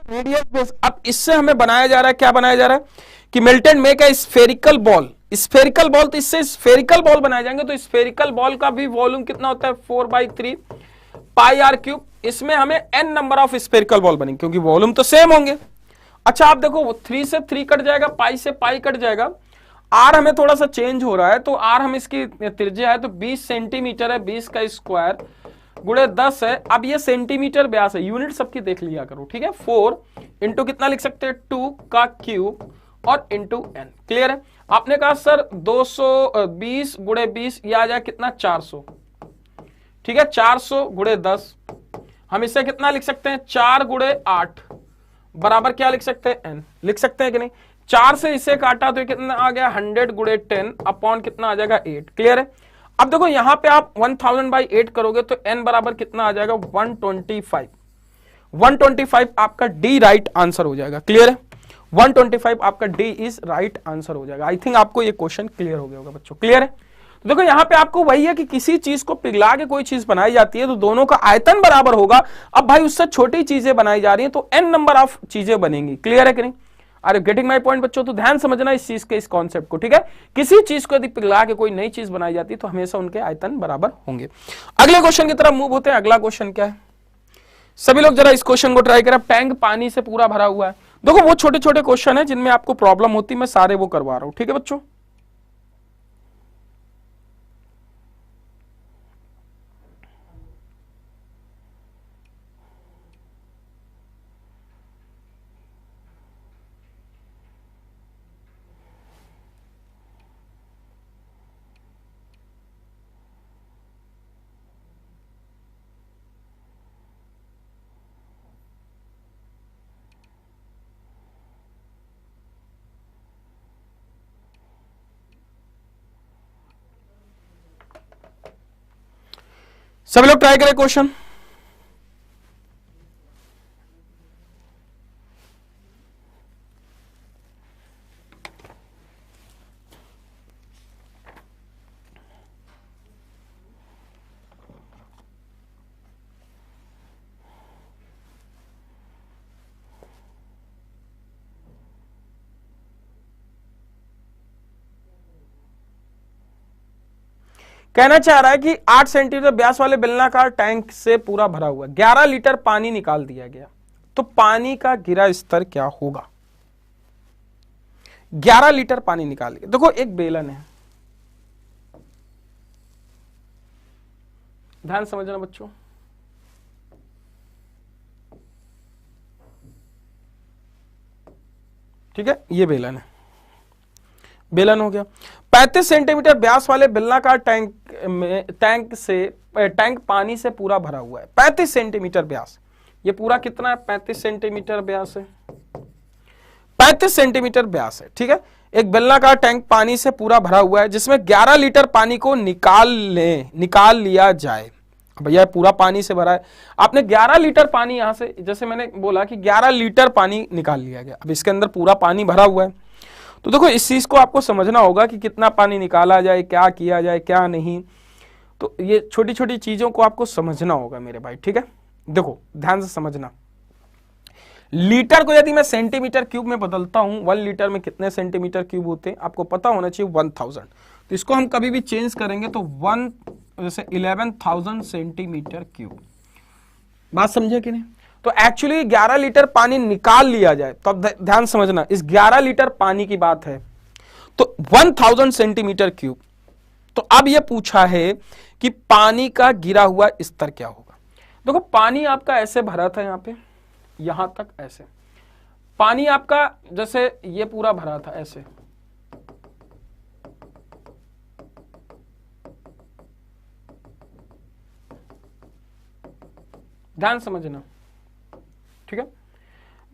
रेडियस बेस। अब इससे हमें बनाया जा रहा है, क्या बनाया जा रहा है कि melted make a spherical ball. Spherical ball, तो इससे स्फेरिकल बॉल बनाए जाएंगे, तो स्फेरिकल बॉल का भी वॉल्यूम कितना होता है? 4/3 पाई आर क्यूब। इसमें हमें n number of spherical ball बनेंगे, क्योंकि वॉल्यूम तो सेम होंगे। अच्छा आप देखो 3 से 3 कट जाएगा, पाई से पाई कट जाएगा, आर हमें थोड़ा सा चेंज हो रहा है, तो आर हम इसकी त्रिज्या है तो 20 सेंटीमीटर है, 20 का स्क्वायर गुणे 10 है। अब ये सेंटीमीटर व्यास है, यूनिट सबकी देख लिया करो। ठीक है, 4 इंटू कितना लिख सकते हैं? 2 का क्यूब और इंटू n। क्लियर है? आपने कहा सर 220 गुणे 20 ये आ जाए कितना? 400। ठीक है, 400 गुणे 10, हम इसे कितना लिख सकते हैं? 4 गुणे 8 बराबर क्या लिख सकते हैं? n लिख सकते हैं कि नहीं? 4 से इसे काटा तो कितना आ गया? 100 गुणे 10 अपॉन कितना आ जाएगा? 8। क्लियर है? अब देखो यहां पे आप 1000/8 करोगे तो n बराबर कितना आ जाएगा? 125। 125 आपका डी राइट आंसर हो जाएगा। क्लियर है? 125 आपका डी इज राइट आंसर हो जाएगा। आई थिंक आपको ये क्वेश्चन क्लियर हो गया होगा बच्चों। क्लियर है? तो देखो यहां पे आपको वही है कि किसी चीज को पिघला के कोई चीज बनाई जाती है तो दोनों का आयतन बराबर होगा। अब भाई उससे छोटी चीजें बनाई जा रही हैं तो n नंबर ऑफ चीजें बनेंगी। क्लियर है कि नहीं? अरे गेटिंग माय पॉइंट बच्चों? तो ध्यान समझना इस चीज के, इस कॉन्सेप्ट को। ठीक है, किसी चीज को यदि पिघला के कोई नई चीज बनाई जाती है तो हमेशा उनके आयतन बराबर होंगे। अगले क्वेश्चन की तरफ मूव होते हैं। अगला क्वेश्चन क्या है? सभी लोग जरा इस क्वेश्चन को ट्राई करें। टैंक पानी से पूरा भरा हुआ है। देखो वो छोटे छोटे क्वेश्चन है जिनमें आपको प्रॉब्लम होती है, मैं सारे वो करवा रहा हूं। ठीक है बच्चों? सभी लोग ट्राई करें क्वेश्चन। कहना चाह रहा है कि 8 सेंटीमीटर व्यास वाले बेलनाकार टैंक से पूरा भरा हुआ 11 लीटर पानी निकाल दिया गया, तो पानी का गिरा स्तर क्या होगा। 11 लीटर पानी निकाल दिया। देखो एक बेलन है, ध्यान समझना बच्चों, ठीक है, ये बेलन है, बेलन हो गया। 35 सेंटीमीटर व्यास वाले बेलनाकार टैंक पानी से पूरा भरा हुआ है। 35 सेंटीमीटर व्यास, ये पूरा कितना है, 35 सेंटीमीटर व्यास है, 35 सेंटीमीटर व्यास है, ठीक है। एक बेलनाकार टैंक पानी से पूरा भरा हुआ है जिसमें 11 लीटर पानी को निकाल लिया जाए। भैया पूरा पानी से भरा है, आपने 11 लीटर पानी यहां से, जैसे मैंने बोला कि 11 लीटर पानी निकाल लिया गया। अब इसके अंदर पूरा पानी भरा हुआ है, तो देखो इस चीज को आपको समझना होगा कि कितना पानी निकाला जाए, क्या किया जाए, क्या नहीं। तो ये छोटी छोटी चीजों को आपको समझना होगा मेरे भाई, ठीक है। देखो ध्यान से समझना, लीटर को यदि मैं सेंटीमीटर क्यूब में बदलता हूं, 1 लीटर में कितने सेंटीमीटर क्यूब होते हैं आपको पता होना चाहिए, 1000। तो इसको हम कभी भी चेंज करेंगे तो 11,000 सेंटीमीटर क्यूब। बात समझे कि नहीं। तो एक्चुअली 11 लीटर पानी निकाल लिया जाए, तो अब ध्यान समझना, इस 11 लीटर पानी की बात है, तो 1000 सेंटीमीटर क्यूब। तो अब यह पूछा है कि पानी का गिरा हुआ स्तर क्या होगा। देखो पानी आपका ऐसे भरा था, यहां पे यहां तक ऐसे पानी आपका, जैसे ये पूरा भरा था ऐसे, ध्यान समझना, ठीक है।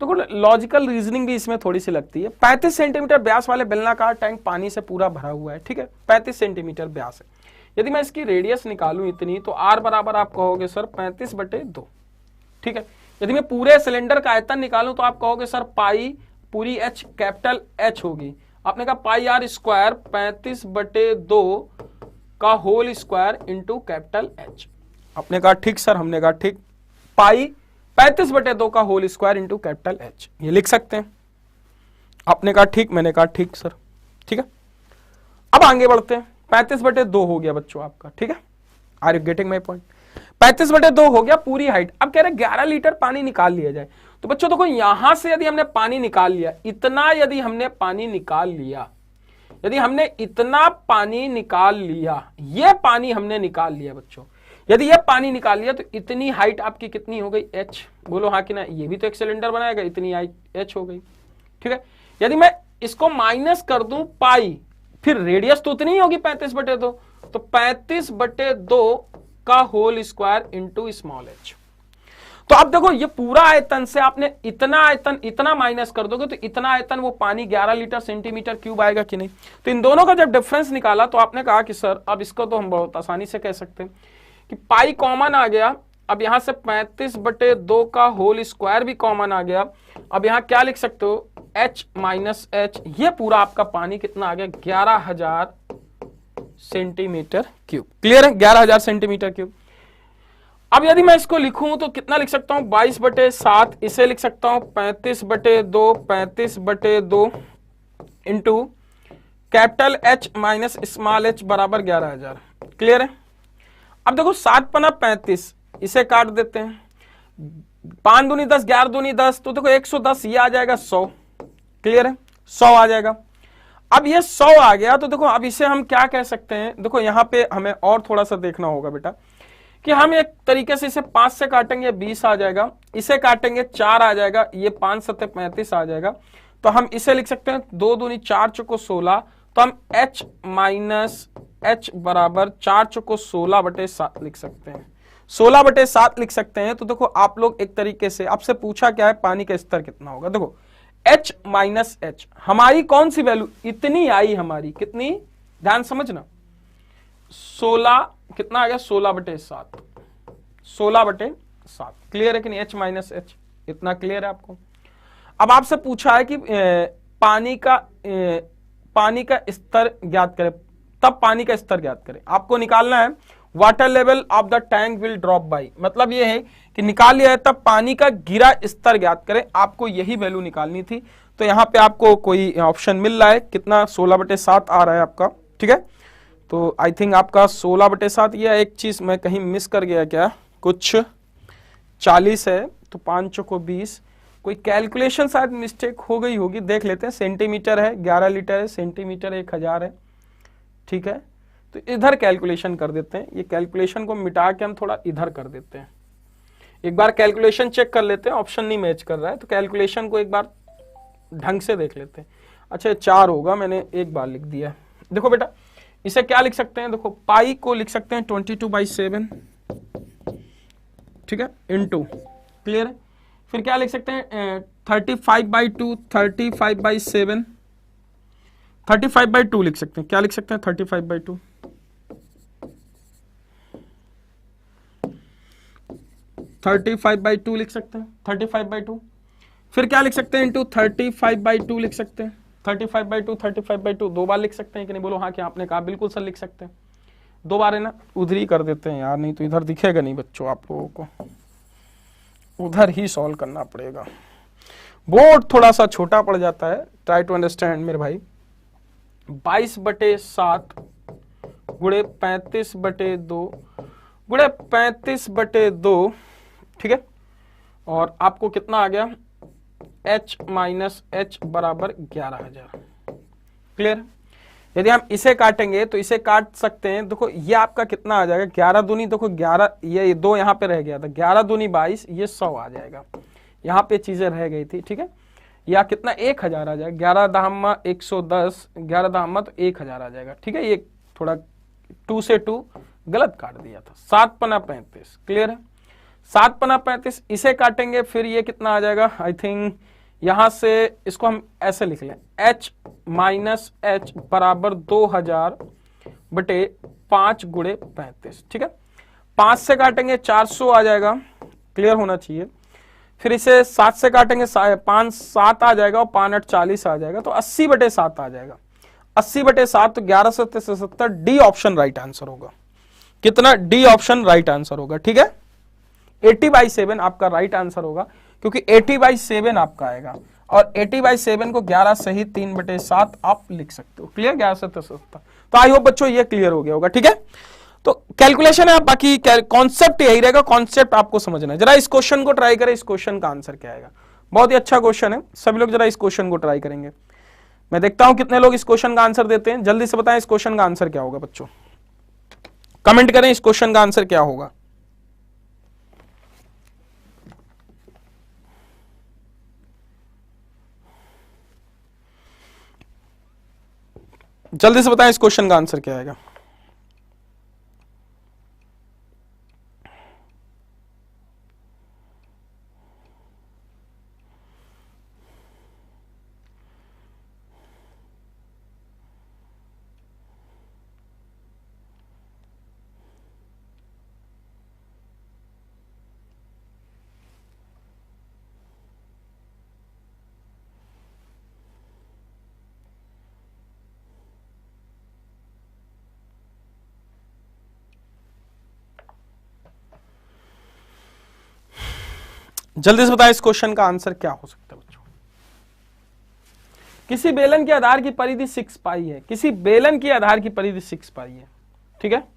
तो लॉजिकल रीजनिंग भी इसमें थोड़ी सी लगती है। 35 सेंटीमीटर व्यास वाले बेलनाकार टैंक पानी से पूरा भरा हुआ है, ठीक है, 35 सेंटीमीटर व्यास है। यदि मैं इसकी रेडियस निकालूं इतनी, तो R बराबर आप कहोगे सर 35/2, ठीक है। यदि मैं पूरे सिलेंडर का आयतन निकालूं तो आप कहोगे सर पाई पूरी H कैपिटल H होगी। आपने कहा पाई R स्क्वायर 35/2 का whole square into capital H। आपने कहा ठीक सर, हमने कहा ठीक, पाई 35/2 का whole square into capital H, ये लिख सकते हैं। आपने कहा ठीक, मैंने कहा ठीक सर, ठीक है। अब आगे बढ़ते हैं, 35/2 हो गया बच्चों आपका, ठीक है। Are you getting my point. 35/2 हो गया पूरी हाइट। अब कह रहे 11 लीटर पानी निकाल लिया जाए। तो बच्चों देखो यहां से यदि हमने पानी निकाल लिया, इतना यदि हमने पानी निकाल लिया, यदि हमने इतना पानी निकाल लिया, ये पानी हमने निकाल लिया बच्चों, यदि ये पानी निकाल लिया, तो इतनी हाइट आपकी कितनी हो गई, H। बोलो हाँ कि ना, ये भी तो एक सिलेंडर बनाएगा, इतनी हाइट H हो गई, ठीक है। यदि मैं इसको माइनस कर दूं पाई, फिर रेडियस तो उतनी ही होगी 35/2, तो 35/2 का whole square into small h। तो अब देखो ये पूरा आयतन से आपने इतना आयतन इतना माइनस कर दोगे, तो इतना आयतन वो पानी 11 लीटर सेंटीमीटर क्यूब आएगा कि नहीं। तो इन दोनों का जब डिफरेंस निकाला, तो आपने कहा कि सर अब इसको तो हम बहुत आसानी से कह सकते हैं कि पाई कॉमन आ गया। अब यहां से 35/2 का होल स्क्वायर भी कॉमन आ गया। अब यहां क्या लिख सकते हो, H माइनस H, ये पूरा आपका पानी कितना आ गया, 11,000 सेंटीमीटर क्यूब। क्लियर है, 11,000 सेंटीमीटर क्यूब। अब यदि मैं इसको लिखूं तो कितना लिख सकता हूं, 22/7, इसे लिख सकता हूं 35/2 into capital H minus small h बराबर 11,000। क्लियर है। अब देखो 7 पना 35, इसे काट देते हैं, 5 दूनी 10, 11 दूनी 10, तो देखो 110, ये आ जाएगा 100। क्लियर है, 100 आ जाएगा। अब ये 100 आ गया, तो देखो अब इसे हम क्या कह सकते हैं, देखो यहां पे हमें और थोड़ा सा देखना होगा बेटा, कि हम एक तरीके से इसे 5 से काटेंगे 20 आ जाएगा, इसे काटेंगे 4 आ जाएगा, ये 5 7 35 आ जाएगा। तो हम इसे लिख सकते हैं 2 दूनी 4 चौको 16, तो हम H माइनस H बराबर 4 चौको 16/7 लिख सकते हैं, 16/7 लिख सकते हैं। तो देखो आप लोग एक तरीके से, आपसे पूछा क्या है, पानी का स्तर कितना होगा। देखो H माइनस H, हमारी कौन सी वैल्यू, इतनी आई हमारी, कितनी, ध्यान समझना, 16 कितना आ गया, 16/7, 16/7। क्लियर है कि नहीं? H माइनस एच, इतना क्लियर है आपको? अब आपसे पूछा है कि पानी का स्तर ज्ञात करें, तब पानी का स्तर ज्ञात करें। आपको निकालना है water level of the tank will drop by, मतलब ये है कि निकाल लिया है तब पानी का गिरा स्तर ज्ञात करें। आपको यही वैल्यू निकालनी थी, तो यहां पे आपको कोई ऑप्शन मिल रहा है कितना, 16/7 आ रहा है आपका, ठीक है। तो आई थिंक आपका 16/7, ये एक चीज मैं कहीं मिस कर गया क्या, कुछ 40 है तो 5 चौको 20, कोई कैलकुलेशन शायद मिस्टेक हो गई होगी, देख लेते हैं। सेंटीमीटर है, 11 लीटर है, सेंटीमीटर 1000 है, ठीक है। तो इधर कैलकुलेशन कर देते हैं, ये कैलकुलेशन को मिटा के हम थोड़ा इधर कर देते हैं। एक बार कैलकुलेशन चेक कर लेते हैं, ऑप्शन नहीं मैच कर रहा है तो कैलकुलेशन को एक बार ढंग से देख लेते हैं। अच्छा 4 होगा, मैंने एक बार लिख दिया। देखो बेटा इसे क्या लिख सकते हैं, देखो पाई को लिख सकते हैं 22/7, ठीक है, इनटू, क्लियर है। फिर क्या लिख सकते हैं 35/2, 35/7, 35/2 लिख सकते हैं। क्या लिख सकते हैं 35/2, 35/2 लिख सकते हैं, 35/2। फिर क्या लिख सकते हैं इंटू 35/2 लिख सकते हैं, 35/2, 35/2 दो बार लिख सकते हैं कि नहीं, बोलो हाँ, क्या आपने कहा, बिल्कुल सर लिख सकते हैं। दो बार है ना, उधर ही कर देते हैं यार, नहीं तो इधर दिखेगा नहीं बच्चों आप लोगों को, उधर ही सॉल्व करना पड़ेगा। बोर्ड थोड़ा सा छोटा पड़ जाता है, ट्राई टू अंडरस्टैंड मेरे भाई। 22/7 गुणे 35/2 गुणे 35/2, ठीक है। और आपको कितना आ गया, H माइनस एच बराबर 11,000। क्लियर? यदि हम इसे काटेंगे तो इसे काट सकते हैं। देखो ये आपका कितना आ जाएगा, 11 दूनी, देखो 11, ये 2 यहाँ पे रह गया था, 11 दूनी 22, ये 100 आ जाएगा। यहाँ पे चीजें रह गई थी, ठीक है। या कितना, 1000 आ जाएगा, 11 दाहमा 110, 11 दाहमा तो 1000 आ जाएगा, ठीक है। ये थोड़ा 2 से 2 गलत काट दिया था। 7 पना 35, क्लियर है। 7 पना 35, इसे काटेंगे फिर ये कितना आ जाएगा, आई थिंक यहां से इसको हम ऐसे लिख लें, H माइनस एच बराबर 2000/5 गुणे 35, ठीक है। 5 से काटेंगे 400 आ जाएगा, क्लियर होना चाहिए। फिर इसे 7 से काटेंगे 5 7 आ जाएगा, और 5 8 40 आ जाएगा, तो 80/7 आ जाएगा। 80/7 तो 1170, डी ऑप्शन राइट आंसर होगा। कितना, डी ऑप्शन राइट आंसर होगा, ठीक है। 80/7 आपका राइट आंसर होगा, क्योंकि 80/7 आपका आएगा, और 80/7 को 11 सही 3/7 आप लिख सकते हो। क्लियर, 1170। तो आई होप बच्चों ये क्लियर हो गया होगा, ठीक है। तो कैलकुलेशन है, बाकी कॉन्सेप्ट यही रहेगा, कॉन्सेप्ट आपको समझना है। जरा इस क्वेश्चन को ट्राई करें, इस क्वेश्चन का आंसर क्या आएगा। बहुत ही अच्छा क्वेश्चन है, सभी लोग जरा इस क्वेश्चन को ट्राई करेंगे। मैं देखता हूं कितने लोग इस क्वेश्चन का आंसर देते हैं। जल्दी से बताएं इस क्वेश्चन का आंसर क्या होगा बच्चों, कमेंट करें इस क्वेश्चन का आंसर क्या होगा। जल्दी से बताएं इस क्वेश्चन का आंसर क्या आएगा। जल्दी से बताएं इस क्वेश्चन का आंसर क्या हो सकता है बच्चों। किसी बेलन के आधार की परिधि 6 पाई है, किसी बेलन की आधार की परिधि 6 पाई है, ठीक है।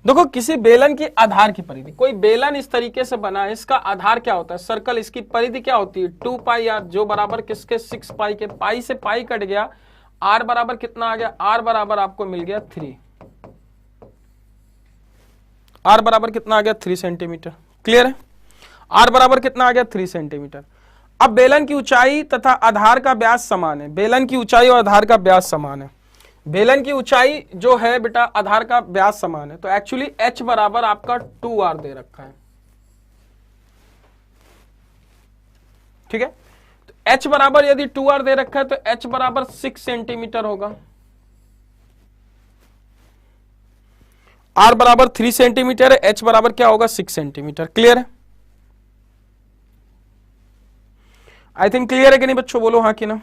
देखो किसी बेलन की आधार की परिधि, कोई बेलन इस तरीके से बना है, इसका आधार क्या होता है, सर्कल, इसकी परिधि क्या होती है 2 पाई आर, जो बराबर किसके 6 पाई के। पाई से पाई कट गया, आर बराबर कितना आ गया, आर बराबर आपको मिल गया 3, आर बराबर कितना आ गया 3 सेंटीमीटर। क्लियर है, आर बराबर कितना आ गया 3 सेंटीमीटर। अब बेलन की ऊंचाई तथा आधार का व्यास समान है, बेलन की ऊंचाई और आधार का व्यास समान है। बेलन की ऊंचाई जो है बेटा आधार का व्यास समान है, तो एक्चुअली h बराबर आपका 2r दे रखा है, ठीक है। तो h बराबर यदि 2r दे रखा है तो h बराबर 6 सेंटीमीटर होगा, r बराबर 3 सेंटीमीटर है, h बराबर क्या होगा 6 सेंटीमीटर। क्लियर है? आई थिंक क्लियर है कि नहीं बच्चों, बोलो हाँ कि ना।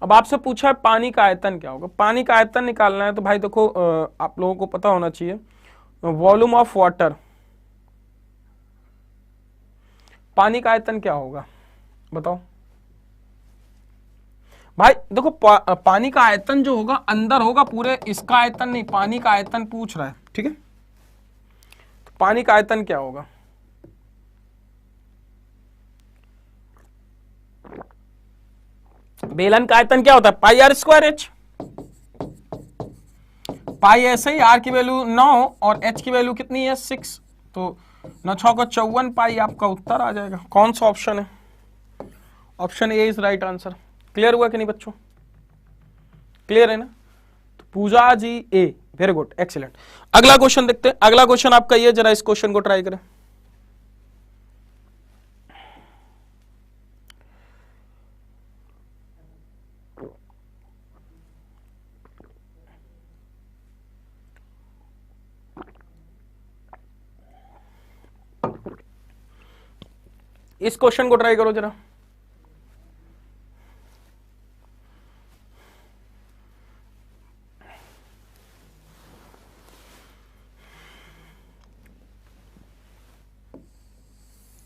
अब आपसे पूछा है पानी का आयतन क्या होगा। पानी का आयतन निकालना है तो भाई देखो आप लोगों को पता होना चाहिए वॉल्यूम ऑफ वाटर, पानी का आयतन क्या होगा बताओ भाई। देखो पानी का आयतन जो होगा अंदर होगा पूरे, इसका आयतन नहीं, पानी का आयतन पूछ रहा है, ठीक है। तो पानी का आयतन क्या होगा, बेलन का आयतन क्या होता है पाई आर स्क्वायर एच। पाई ऐसे ही, आर की वैल्यू 9 और एच की वैल्यू कितनी है 6, तो 9 6 को 54 पाई आपका उत्तर आ जाएगा। कौन सा ऑप्शन है, option A is right answer. Clear हुआ कि नहीं बच्चों, क्लियर है ना। तो पूजा जी ए, वेरी गुड, एक्सीलेंट। अगला क्वेश्चन देखते हैं। अगला क्वेश्चन आपका ये, जरा इस क्वेश्चन को ट्राई करें। इस क्वेश्चन को ट्राई करो जरा।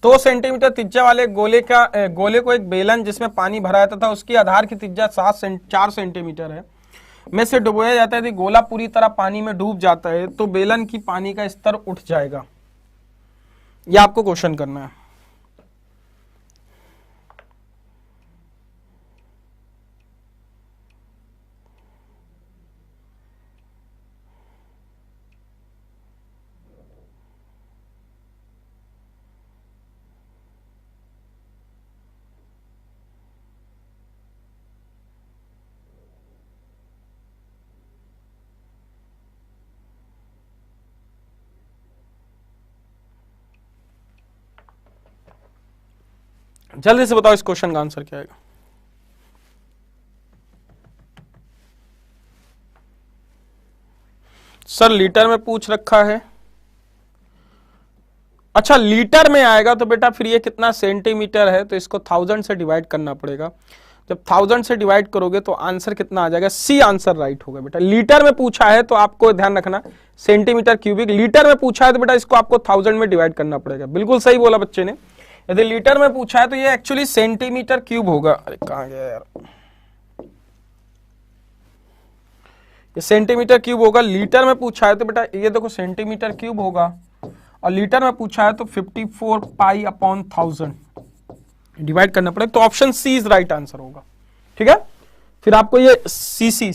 दो सेंटीमीटर त्रिज्या वाले गोले को एक बेलन जिसमें पानी भरा है तथा उसकी आधार की त्रिज्या 4 सेंटीमीटर है में से डुबोया जाता है। यदि गोला पूरी तरह पानी में डूब जाता है तो बेलन की पानी का स्तर उठ जाएगा। यह आपको क्वेश्चन करना है। जल्दी से बताओ इस क्वेश्चन का आंसर क्या आएगा। सर लीटर में पूछ रखा है। अच्छा लीटर में आएगा तो बेटा फिर ये कितना सेंटीमीटर है, तो इसको 1000 से डिवाइड करना पड़ेगा। जब 1000 से डिवाइड करोगे तो आंसर कितना आ जाएगा, सी आंसर राइट होगा बेटा। लीटर में पूछा है तो आपको ध्यान रखना सेंटीमीटर क्यूबिक, लीटर में पूछा है तो बेटा इसको आपको 1000 में डिवाइड करना पड़ेगा। बिल्कुल सही बोला बच्चे ने। यदि लीटर में पूछा है तो ये एक्चुअली सेंटीमीटर क्यूब होगा। अरे कहां गया यार, ये सेंटीमीटर क्यूब होगा। लीटर में पूछा है तो बेटा ये देखो सेंटीमीटर क्यूब होगा, और लीटर में पूछा है तो 54 पाई अपॉन 1000 डिवाइड करना पड़ेगा। तो option C is right answer होगा, ठीक है। फिर आपको ये सीसी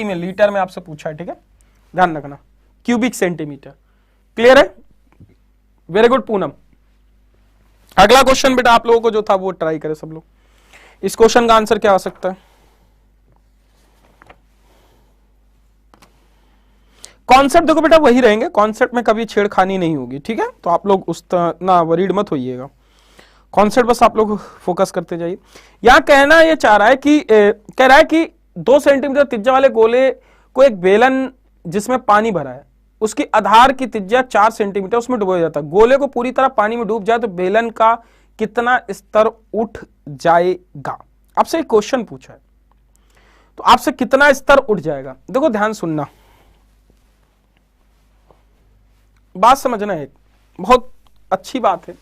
में लीटर में आपसे पूछा है, ठीक है, ध्यान रखना, क्यूबिक सेंटीमीटर। क्लियर है, वेरी गुड पूनम। अगला क्वेश्चन बेटा आप लोगों को जो था वो ट्राई करें सब लोग। इस क्वेश्चन का आंसर क्या आ सकता है। कॉन्सेप्ट देखो बेटा वही रहेंगे, कॉन्सेप्ट में कभी छेड़खानी नहीं होगी, ठीक है। तो आप लोग उस ना वरीड मत होइएगा, कॉन्सेप्ट बस आप लोग फोकस करते जाइए। यहां कहना ये चाह रहा है कि कह रहा है कि 2 सेंटीमीटर त्रिज्या वाले गोले को एक बेलन जिसमें पानी भरा है, उसकी आधार की त्रिज्या 4 सेंटीमीटर, उसमें डुबोया जाता है। गोले को पूरी तरह पानी में डूब जाए तो बेलन का कितना स्तर उठ जाएगा। आपसे एक क्वेश्चन पूछा है तो आपसे कितना स्तर उठ जाएगा। देखो ध्यान सुनना, बात समझना है, बहुत अच्छी बात है।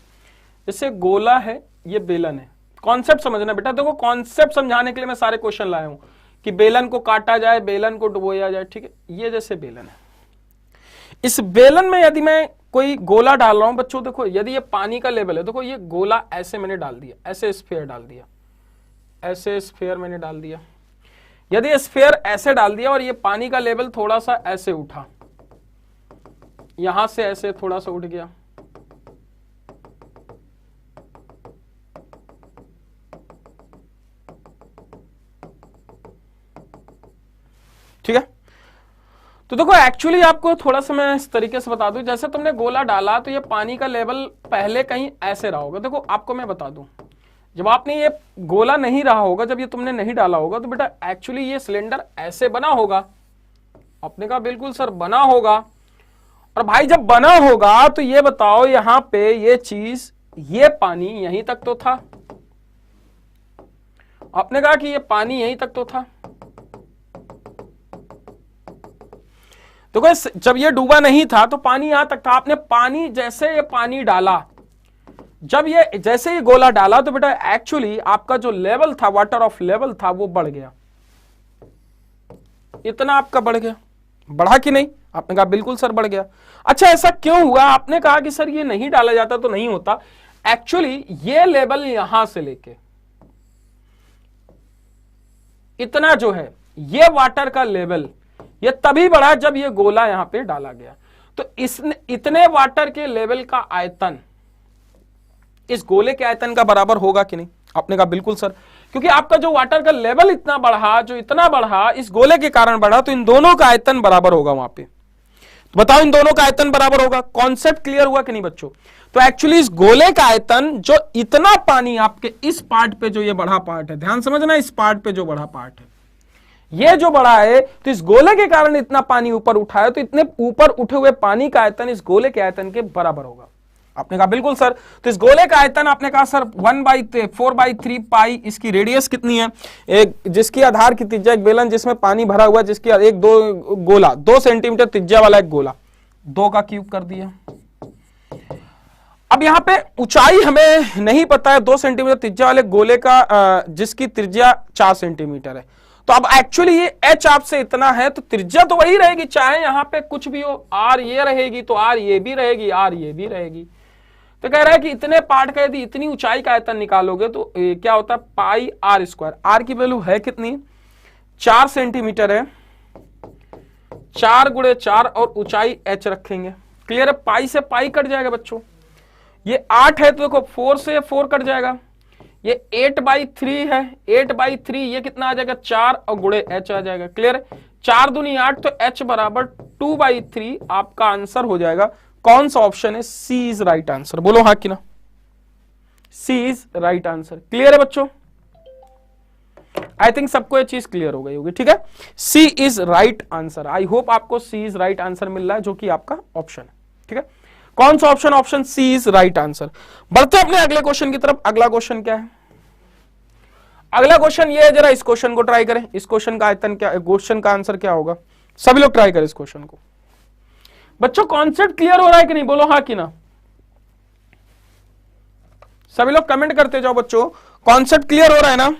जैसे गोला है, ये बेलन है, कॉन्सेप्ट समझना बेटा। देखो कॉन्सेप्ट समझाने के लिए मैं सारे क्वेश्चन लाया हूं कि बेलन को काटा जाए, बेलन को डुबोया जाए, ठीक है। ये जैसे बेलन है, इस बेलन में यदि मैं कोई गोला डाल रहा हूं बच्चों, देखो यदि ये पानी का लेवल है, देखो ये गोला ऐसे मैंने डाल दिया, ऐसे स्फीयर डाल दिया, ऐसे स्फीयर मैंने डाल दिया। यदि स्फीयर ऐसे डाल दिया और ये पानी का लेवल थोड़ा सा ऐसे उठा, यहां से ऐसे थोड़ा सा उठ गया, ठीक है। तो देखो एक्चुअली आपको थोड़ा सा मैं इस तरीके से बता दूं, जैसे तुमने गोला डाला तो ये पानी का लेवल पहले कहीं ऐसे रहा होगा। देखो आपको मैं बता दूं, जब आपने ये गोला नहीं रहा होगा, जब ये तुमने नहीं डाला होगा, तो बेटा एक्चुअली ये सिलेंडर ऐसे बना होगा। आपने कहा बिल्कुल सर बना होगा। और भाई जब बना होगा तो ये बताओ यहां पे ये चीज, ये पानी यहीं तक तो था। आपने कहा कि ये पानी यहीं तक तो था। देखो जब ये डूबा नहीं था तो पानी यहां तक था। आपने पानी जैसे ये पानी डाला, जब ये जैसे ही गोला डाला तो बेटा एक्चुअली आपका जो लेवल था, वाटर ऑफ लेवल था, वो बढ़ गया। इतना आपका बढ़ गया। बढ़ा कि नहीं? आपने कहा बिल्कुल सर बढ़ गया। अच्छा ऐसा क्यों हुआ? आपने कहा कि सर ये नहीं डाला जाता तो नहीं होता। एक्चुअली ये लेवल यहां से लेके इतना जो है, ये वाटर का लेवल ये तभी बढ़ा जब ये गोला यहां पे डाला गया। तो इतने वाटर के लेवल का आयतन इस गोले के आयतन का बराबर होगा कि नहीं? आपने कहा बिल्कुल सर, क्योंकि आपका जो वाटर का लेवल इतना बढ़ा, जो इतना बढ़ा इस गोले के कारण बढ़ा, तो इन दोनों का आयतन बराबर होगा वहां पे। तो बताओ इन दोनों का आयतन बराबर होगा। कॉन्सेप्ट क्लियर हुआ कि नहीं बच्चों? तो एक्चुअली इस गोले का आयतन, जो इतना पानी आपके इस पार्ट पे, जो ये बड़ा पार्ट है, ध्यान समझना, इस पार्ट पे जो बड़ा पार्ट है, ये जो बड़ा है, तो इस गोले के कारण इतना पानी ऊपर उठा है, तो इतने ऊपर उठे हुए पानी का आयतन इस गोले के आयतन के बराबर होगा। आपने कहा बिल्कुल सर। तो इस गोले का आयतन आपने कहा सर 1/4/3 पाई, इसकी रेडियस कितनी है? एक जिसकी आधार की त्रिज्या, एक बेलन जिसमें पानी भरा हुआ, जिसकी एक दो गोला 2 सेंटीमीटर त्रिज्या वाला एक गोला, 2 का क्यूब कर दिया। अब यहां पे ऊंचाई हमें नहीं पता है 2 सेंटीमीटर त्रिज्या वाले गोले का, जिसकी त्रिज्या 4 सेंटीमीटर है। तो अब एक्चुअली ये h आपसे इतना है, तो त्रिज्या तो वही रहेगी, चाहे यहां पे कुछ भी हो। r ये रहेगी तो r ये भी रहेगी, r ये भी रहेगी। तो कह रहा है कि इतने पार्ट का यदि इतनी ऊंचाई का आयतन निकालोगे तो क्या होता है, पाई r स्क्वायर। r की वैल्यू है कितनी? 4 सेंटीमीटर है। 4 × 4 और ऊंचाई h रखेंगे। क्लियर है? पाई से पाई कट जाएगा बच्चों। ये 8 है तो देखो 4 से 4 कट जाएगा। ये 8/3 है, 8/3 ये कितना आ जाएगा? 4 और गुणे h आ जाएगा। क्लियर है? 4 दूनी 8, तो h बराबर 2/3 आपका आंसर हो जाएगा। कौन सा ऑप्शन है? C is right answer. बोलो हाँ कि ना? सी इज राइट आंसर। क्लियर है बच्चों? आई थिंक सबको ये चीज क्लियर हो गई होगी। ठीक है, C is right answer. I hope आपको सी इज राइट आंसर मिल रहा है, जो कि आपका ऑप्शन है। ठीक है, कौन सा option? Option C is right answer. बढ़ते अपने अगले क्वेश्चन की तरफ। अगला क्वेश्चन क्या है? अगला क्वेश्चन ये है, जरा इस क्वेश्चन को ट्राई करें। इस क्वेश्चन का आयतन क्या, क्वेश्चन का आंसर क्या होगा? सभी लोग ट्राई करें इस क्वेश्चन को। बच्चों कॉन्सेप्ट क्लियर हो रहा है कि नहीं? बोलो हाँ कि ना। सभी लोग कमेंट करते जाओ बच्चों, कॉन्सेप्ट क्लियर हो रहा है ना?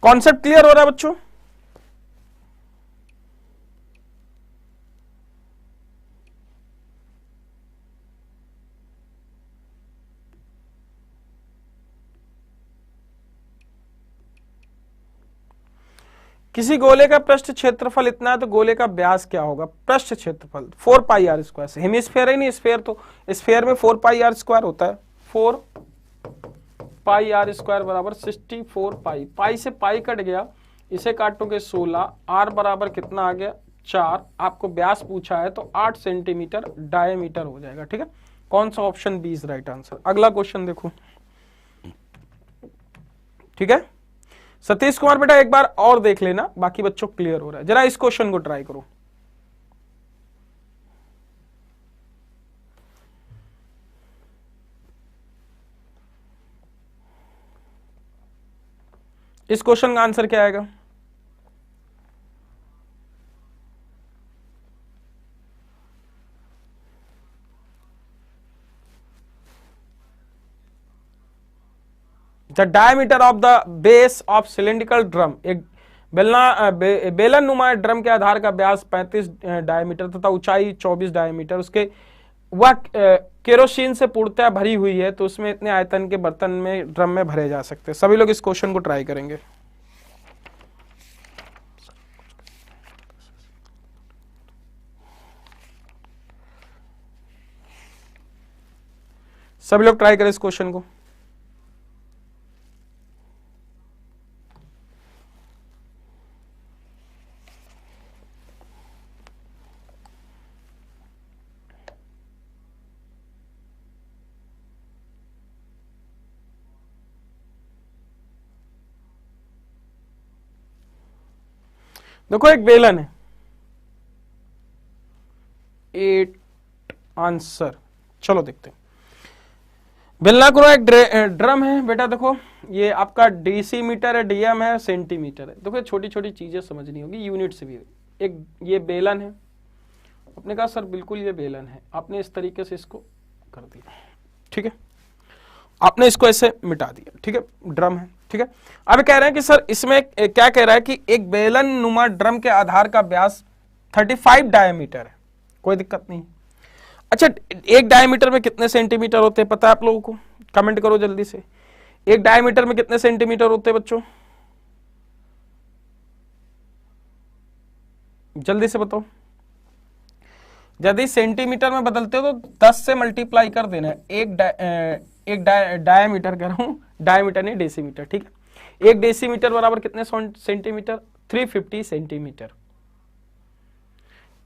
कॉन्सेप्ट क्लियर हो रहा है बच्चों? किसी गोले का पृष्ठ क्षेत्रफल इतना है तो गोले का व्यास क्या होगा? पृष्ठ क्षेत्रफल 4πr²। से हेमिस्फेयर है नहीं, स्फेयर, तो स्फेयर में 4πr² होता है। 4πr² बराबर 64 पाई। पाई से पाई कट गया, इसे काटोगे 16। r बराबर कितना आ गया? 4। आपको व्यास पूछा है तो 8 सेंटीमीटर डायमीटर हो जाएगा। ठीक है, कौन सा? Option B is right answer. अगला क्वेश्चन देखो। ठीक है, सतीश कुमार बेटा एक बार और देख लेना, बाकी बच्चों क्लियर हो रहा है। जरा इस क्वेश्चन को ट्राई करो। इस क्वेश्चन का आंसर क्या आएगा? The diameter of the base of cylindrical drum, एक बेलन नुमा ड्रम के आधार का व्यास 35 डायमीटर तथा ऊंचाई 24 डायमीटर, उसके वह केरोसिन से पूर्णतः भरी हुई है, तो उसमें इतने आयतन के बर्तन में ड्रम में भरे जा सकते हैं। सभी लोग इस क्वेश्चन को ट्राई करेंगे। सभी लोग ट्राई करें इस क्वेश्चन को। देखो एक बेलन है, 8 आंसर। चलो देखते हैं। बेलनाकृत एक ड्रम है बेटा, देखो ये आपका डीसी मीटर है, डीएम है, सेंटीमीटर है। देखो छोटी छोटी चीजें समझनी होगी, यूनिट से भी। एक ये बेलन है, आपने कहा सर बिल्कुल ये बेलन है, आपने इस तरीके से इसको कर दिया, ठीक है, आपने इसको ऐसे मिटा दिया, ठीक है, ड्रम है, ठीक है। अब कह रहे हैं कि सर इसमें क्या कह रहा है कि एक बेलन नुमा ड्रम के आधार का व्यास 35 डायमीटर है, कोई दिक्कत नहीं। अच्छा, एक डायमीटर में कितने सेंटीमीटर होते हैं पता है आप लोगों को? कमेंट करो जल्दी से, एक डायमीटर में कितने सेंटीमीटर होते हैं बच्चों, जल्दी से बताओ। यदि सेंटीमीटर में बदलते हो तो 10 से मल्टीप्लाई कर देना है। एक डायमीटर कह रहा हूं, डायमीटर नहीं डेसीमीटर, ठीक है। एक डेसीमीटर बराबर कितने सेंटीमीटर? 350 सेंटीमीटर।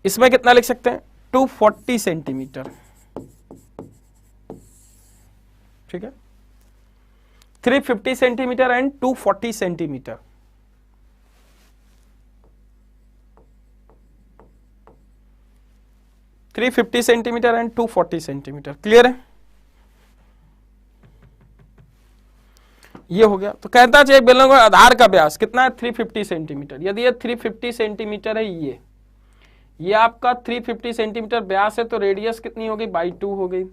इसमें कितना लिख सकते हैं? 240 सेंटीमीटर, ठीक है। 350 centimetre and 240 centimetre. Three 350 centimetre and 240 centimetre. Clear है? ये हो गया। तो कहता है एक बेलन का आधार का व्यास कितना है? 350 सेंटीमीटर। यदि ये 350 सेंटीमीटर है, ये आपका 350 सेंटीमीटर व्यास है, तो रेडियस कितनी हो गई? बाई 2 हो गई।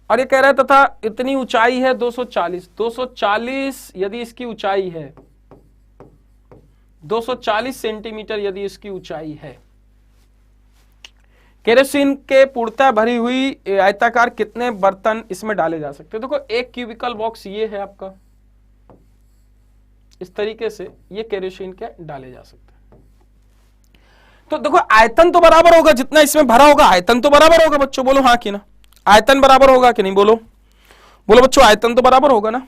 और ये कह रहा है तथा इतनी ऊंचाई है 240। 240 यदि इसकी ऊंचाई है, 240 सेंटीमीटर यदि इसकी ऊंचाई है, केरोसिन के पूर्णतः भरी हुई आयताकार कितने बर्तन इसमें डाले जा सकते हैं? देखो एक क्यूबिकल बॉक्स ये है आपका, इस तरीके से ये केरोसिन के डाले जा सकते हैं। तो देखो आयतन तो बराबर होगा, जितना इसमें भरा होगा आयतन तो बराबर होगा बच्चों, बोलो हाँ कि ना? आयतन बराबर होगा कि नहीं? बोलो बोलो बच्चों, आयतन तो बराबर होगा ना?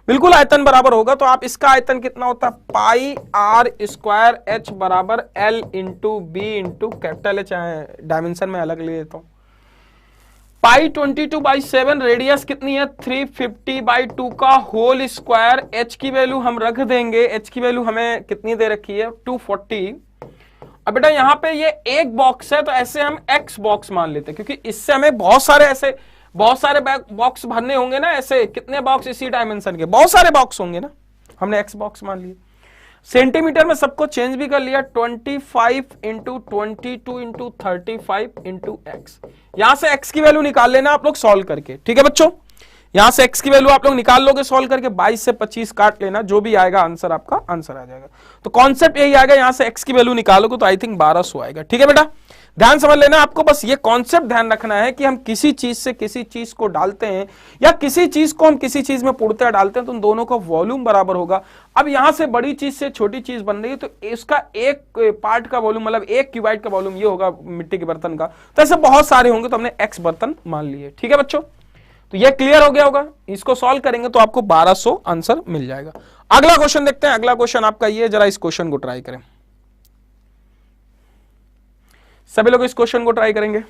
बिल्कुल आयतन बराबर होगा। तो आप इसका आयतन कितना होता है? पाई आर स्क्वायर एच बराबर L into B into capital H, dimension में अलग ले लेता हूं। पाई 22/7, रेडियस कितनी है? 350/2 का होल स्क्वायर। एच की वैल्यू हम रख देंगे, एच की वैल्यू हमें कितनी दे रखी है? 240। अब बेटा यहां पे ये एक बॉक्स है, तो ऐसे हम एक्स बॉक्स मान लेते हैं, क्योंकि इससे हमें बहुत सारे बॉक्स भरने होंगे ना। ऐसे कितने बॉक्स इसी डायमेंशन के? बहुत सारे बॉक्स होंगे ना, हमने एक्स बॉक्स मान लिए। सेंटीमीटर में सबको चेंज भी कर लिया, 25 इंटू 22 इंटू 35 इंटू एक्स। यहां से एक्स की वैल्यू निकाल लेना आप लोग सॉल्व करके, ठीक है बच्चों? यहां से एक्स की वैल्यू आप लोग निकाल लोगे सॉल्व करके, 22 से 25 काट लेना, जो भी आएगा आंसर आपका आंसर आ जाएगा। तो कॉन्सेप्ट यही आएगा, यहां से एक्स की वैल्यू निकालोगे तो आई थिंक 1200 आएगा, ठीक है बेटा? ध्यान समझ लेना, आपको बस ये कॉन्सेप्ट ध्यान रखना है कि हम किसी चीज से किसी चीज को डालते हैं या किसी चीज को हम किसी चीज में पूर्णतः डालते हैं, तो उन दोनों का वॉल्यूम बराबर होगा। अब यहां से बड़ी चीज से छोटी चीज बन रही है, तो इसका एक पार्ट का वॉल्यूम, मतलब एक क्यूबाइट का वॉल्यूम ये होगा मिट्टी के बर्तन का। तो ऐसे बहुत सारे होंगे, तो हमने एक्स बर्तन मान लिए, ठीक है बच्चों? तो ये क्लियर हो गया होगा। इसको सॉल्व करेंगे तो आपको 1200 आंसर मिल जाएगा। अगला क्वेश्चन देखते हैं। अगला क्वेश्चन आपका ये, जरा इस क्वेश्चन को ट्राई करें। सभी लोग इस क्वेश्चन को ट्राई करेंगे।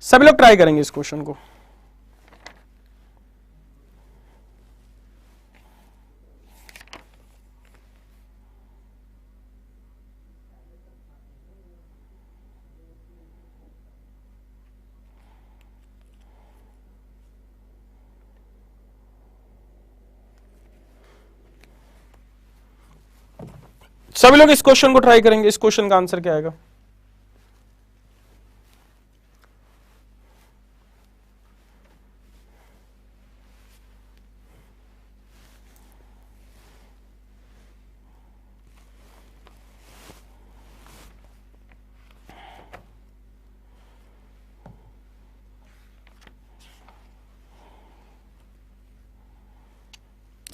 सभी लोग ट्राई करेंगे इस क्वेश्चन को। सभी लोग इस क्वेश्चन को ट्राई करेंगे, इस क्वेश्चन का आंसर क्या आएगा?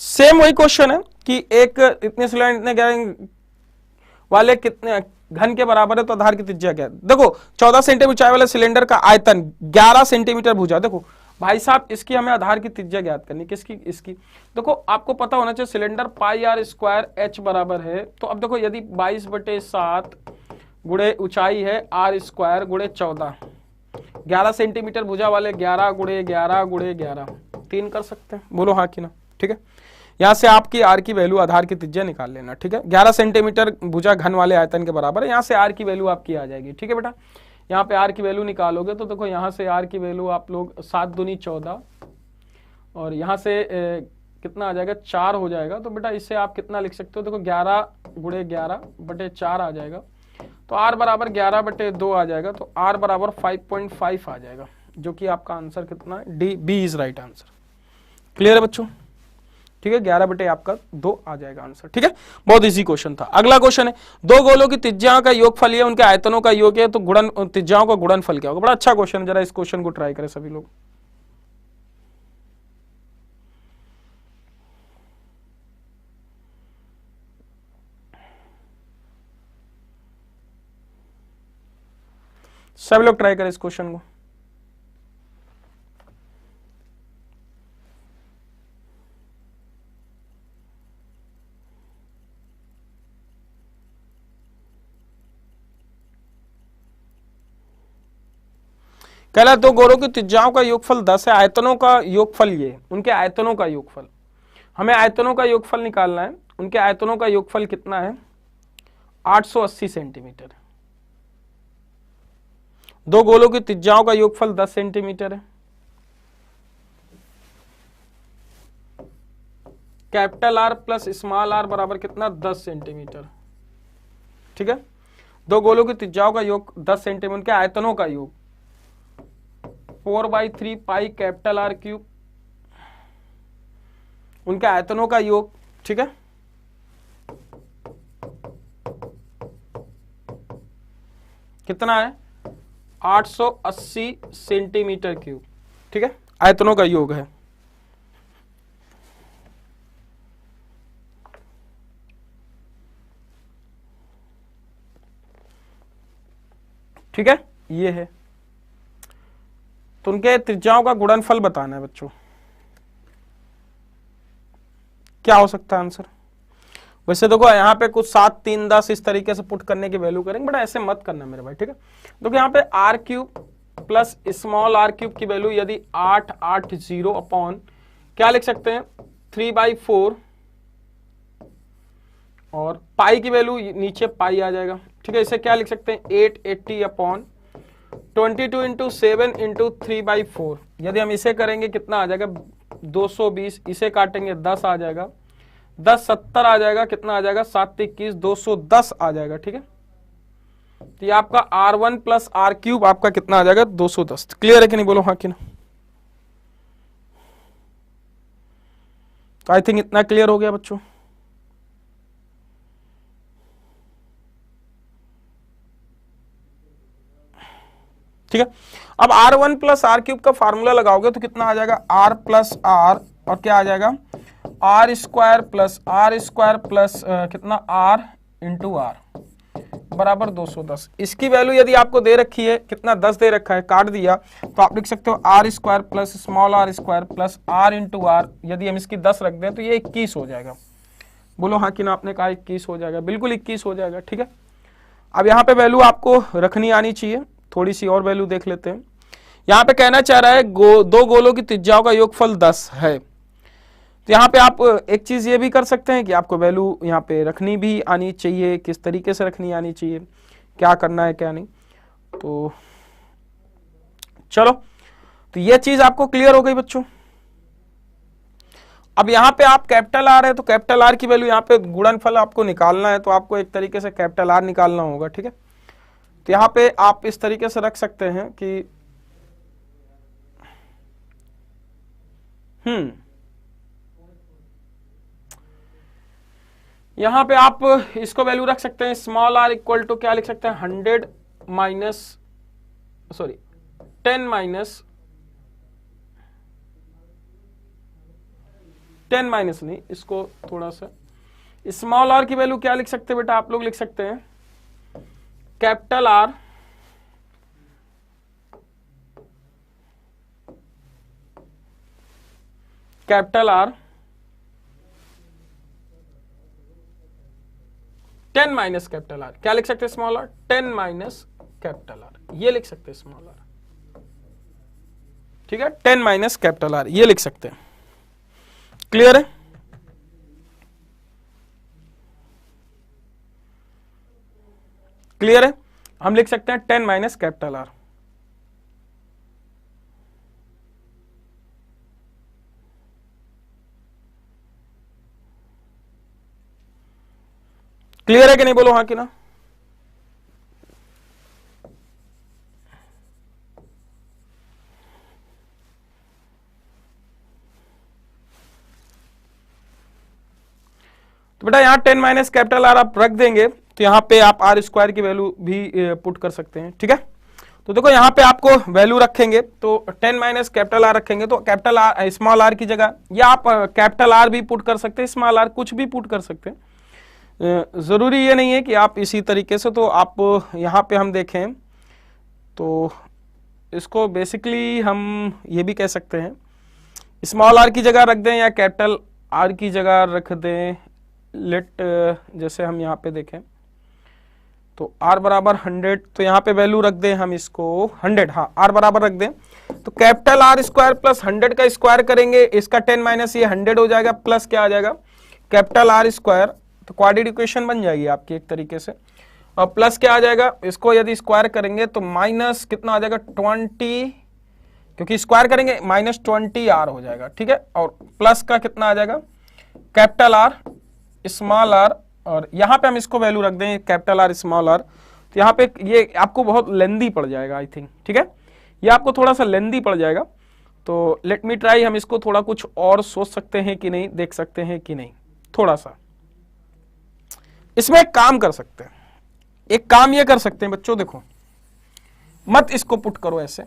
सेम वही क्वेश्चन है कि एक इतने सिलेंडर इतने वाले कितने घन के बराबर है तो आधार की त्रिज्या क्या है। देखो 14 सेंटीमीटर ऊंचाई वाले सिलेंडर का आयतन 11 सेंटीमीटर भुजा। देखो भाई साहब इसकी हमें आधार की त्रिज्या ज्ञात करनी, किसकी? इसकी। देखो आपको पता होना चाहिए cylinder pi are square H बराबर है, तो अब देखो यदि 22/7 गुणे ऊंचाई है आर स्क्वायर गुणे 14, 11 सेंटीमीटर भुजा वाले 11 गुणे 11 गुणे 11 3 कर सकते हैं, बोलो हाँ कि ना? ठीक है, यहां से आपकी आर की वैल्यू आधार की त्रिज्या निकाल लेना। ठीक है, 11 सेंटीमीटर भुजा घन वाले आयतन के बराबर है, यहां से आर की वैल्यू आपकी आ जाएगी। ठीक है बेटा, यहाँ पे आर की वैल्यू निकालोगे तो देखो यहाँ से आर की वैल्यू आप लोग 7 दूनी 14 और यहाँ से कितना आ जाएगा 4 हो जाएगा। तो बेटा इससे आप कितना लिख सकते हो? देखो 11 गुणे 11/4 आ जाएगा, तो आर बराबर 11/2 आ जाएगा, तो आर बराबर 5.5 आ जाएगा, जो कि आपका आंसर कितना है? D, B is right answer. Clear है बच्चों? ठीक है, 11/2 आपका 2 आ जाएगा आंसर। ठीक है, बहुत इजी क्वेश्चन था। अगला क्वेश्चन है, दो गोलों की त्रिज्याओं का योगफल है, उनके आयतनों का योग है, तो गुणन त्रिज्याओं का गुणनफल क्या होगा? बड़ा अच्छा क्वेश्चन है, जरा इस क्वेश्चन को ट्राई करें सभी लोग। सभी लोग ट्राई करें इस क्वेश्चन को। कहला दो गोलों की त्रिज्याओं का योगफल 10 है, आयतनों का योगफल ये, उनके आयतनों का योगफल, हमें आयतनों का योगफल निकालना है। उनके आयतनों का योगफल कितना है? 880 सेंटीमीटर। दो गोलों की त्रिज्याओं का योगफल 10 सेंटीमीटर है। Capital R plus small R बराबर कितना? 10 सेंटीमीटर। ठीक है, दो गोलों की त्रिज्याओं का योग 10 सेंटीमीटर, उनके आयतनों का योग 4/3 पाई कैपिटल आर क्यूब, उनके आयतनों का योग। ठीक है, कितना है? 880 सेंटीमीटर क्यूब। ठीक है, आयतनों का योग है। ठीक है, ये है, तो उनके त्रिज्याओं का गुणनफल बताना है बच्चों। क्या हो सकता है आंसर? वैसे देखो यहाँ पे कुछ 7, 3, 10 इस तरीके से पुट करने की वैल्यू करेंगे, बट ऐसे मत करना मेरे भाई। ठीक है, देखो यहाँ पे R cube plus small R cube की वैल्यू यदि 880 अपॉन क्या लिख सकते हैं? 3/4 और पाई की वैल्यू नीचे पाई आ जाएगा। ठीक है, इसे क्या लिख सकते हैं? 880 अपॉन 22 इंटू 7 इंटू 3/4। यदि हम इसे करेंगे कितना आ जाएगा? 220। इसे काटेंगे 10 आ जाएगा, 10 70 आ जाएगा, कितना आ जाएगा? 7 21 210 आ जाएगा। ठीक है, तो ये आपका R1 प्लस आर क्यूब आपका कितना आ जाएगा? 210। क्लियर है कि नहीं? बोलो हाँ कि ना? तो आई थिंक इतना क्लियर हो गया बच्चों। ठीक है, अब R1 प्लस आर क्यूब का फार्मूला लगाओगे तो कितना आ जाएगा? R प्लस आर और क्या आ जाएगा? आर स्क्वायर प्लस कितना? R इंटू आर बराबर 210। इसकी वैल्यू यदि आपको दे रखी है कितना? 10 दे रखा है, काट दिया तो आप लिख सकते हो R square plus small R square plus R into R. यदि हम इसकी 10 रख दें तो ये 21 हो जाएगा। बोलो हाँ कि ना? आपने कहा 21 हो जाएगा, बिल्कुल 21 हो जाएगा। ठीक है, अब यहाँ पे वैल्यू आपको रखनी आनी चाहिए। थोड़ी सी और वैल्यू देख लेते हैं। यहाँ पे कहना चाह रहा है दो गोलों की त्रिज्याओं का योगफल 10 है, तो यहाँ पे आप एक चीज ये भी कर सकते हैं कि आपको वैल्यू यहाँ पे रखनी भी आनी चाहिए, किस तरीके से रखनी आनी चाहिए, क्या करना है क्या नहीं। तो चलो, तो ये चीज आपको क्लियर हो गई बच्चों। अब यहाँ पे आप कैपिटल आर है तो कैपिटल आर की वैल्यू यहाँ पे गुणनफल आपको निकालना है, तो आपको एक तरीके से कैपिटल आर निकालना होगा, ठीक है। तो यहाँ पे आप इस तरीके से रख सकते हैं कि यहां पे आप इसको वैल्यू रख सकते हैं स्मॉल आर इक्वल टू क्या लिख सकते हैं 100 माइनस 10 माइनस 10 माइनस नहीं, इसको थोड़ा सा स्मॉल आर की वैल्यू क्या लिख सकते हैं बेटा, आप लोग लिख सकते हैं capital R ten minus capital R, क्या लिख सकते हैं small R 10 minus capital R, ये लिख सकते हैं स्मॉल आर, ठीक है। 10 माइनस कैपिटल आर ये लिख सकते हैं, क्लियर है। क्लियर है, हम लिख सकते हैं 10 माइनस कैपिटल आर। क्लियर है कि नहीं, बोलो हाँ कि ना। तो बेटा यहाँ 10 माइनस कैपिटल आर आप रख देंगे, तो यहाँ पे आप आर स्क्वायर की वैल्यू भी पुट कर सकते हैं, ठीक है। तो देखो यहाँ पे आपको वैल्यू रखेंगे तो 10 माइनस कैपिटल आर रखेंगे, तो कैपिटल आर स्मॉल आर की जगह या आप कैपिटल आर भी पुट कर सकते हैं, स्मॉल आर कुछ भी पुट कर सकते हैं, जरूरी ये नहीं है कि आप इसी तरीके से। तो आप यहाँ पे हम देखें तो इसको बेसिकली हम ये भी कह सकते हैं स्मॉल आर की जगह रख दें या कैपिटल आर की जगह रख दें। लेट जैसे हम यहाँ पे देखें तो r बराबर 100, तो यहाँ पे वैल्यू रख दें हम इसको 100, हाँ r बराबर रख दें, तो कैपिटल आर स्क्वायर प्लस 100 का स्क्वायर करेंगे, इसका 10 माइनस ये 100 हो जाएगा, प्लस क्या आ जाएगा कैपिटल आर स्क्वायर, तो क्वाड्रेटिक इक्वेशन बन जाएगी आपकी एक तरीके से, और प्लस क्या आ जाएगा, इसको यदि स्क्वायर करेंगे तो माइनस कितना आ जाएगा 20, क्योंकि स्क्वायर करेंगे माइनस 20r हो जाएगा, ठीक है। और प्लस का कितना आ जाएगा कैपिटल आर स्मॉल आर, और यहाँ पे हम इसको वैल्यू रख दें कैपिटल आर स्मॉल आर, तो यहाँ पे ये आपको बहुत लेंदी पड़ जाएगा आई थिंक, ठीक है, ये आपको थोड़ा सा लेंदी पड़ जाएगा। तो लेट मी ट्राई, हम इसको थोड़ा कुछ और सोच सकते हैं कि नहीं, देख सकते हैं कि नहीं, थोड़ा सा इसमें एक काम कर सकते हैं, एक काम ये कर सकते हैं बच्चों, देखो मत इसको पुट करो ऐसे,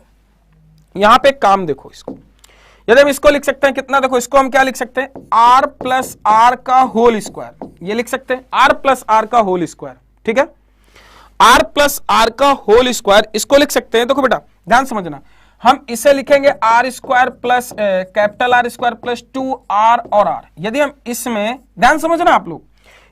यहां पे एक काम देखो, इसको यदि हम इसको लिख सकते हैं कितना, देखो इसको हम क्या लिख सकते हैं r प्लस आर का होल स्क्वायर, ये लिख सकते हैं r प्लस आर का होल स्क्वायर, ठीक है, r प्लस आर का होल स्क्वायर इसको लिख सकते हैं। देखो बेटा ध्यान समझना, हम इसे लिखेंगे R square plus capital R square plus 2r और r, यदि हम इसमें ध्यान समझना आप लोग,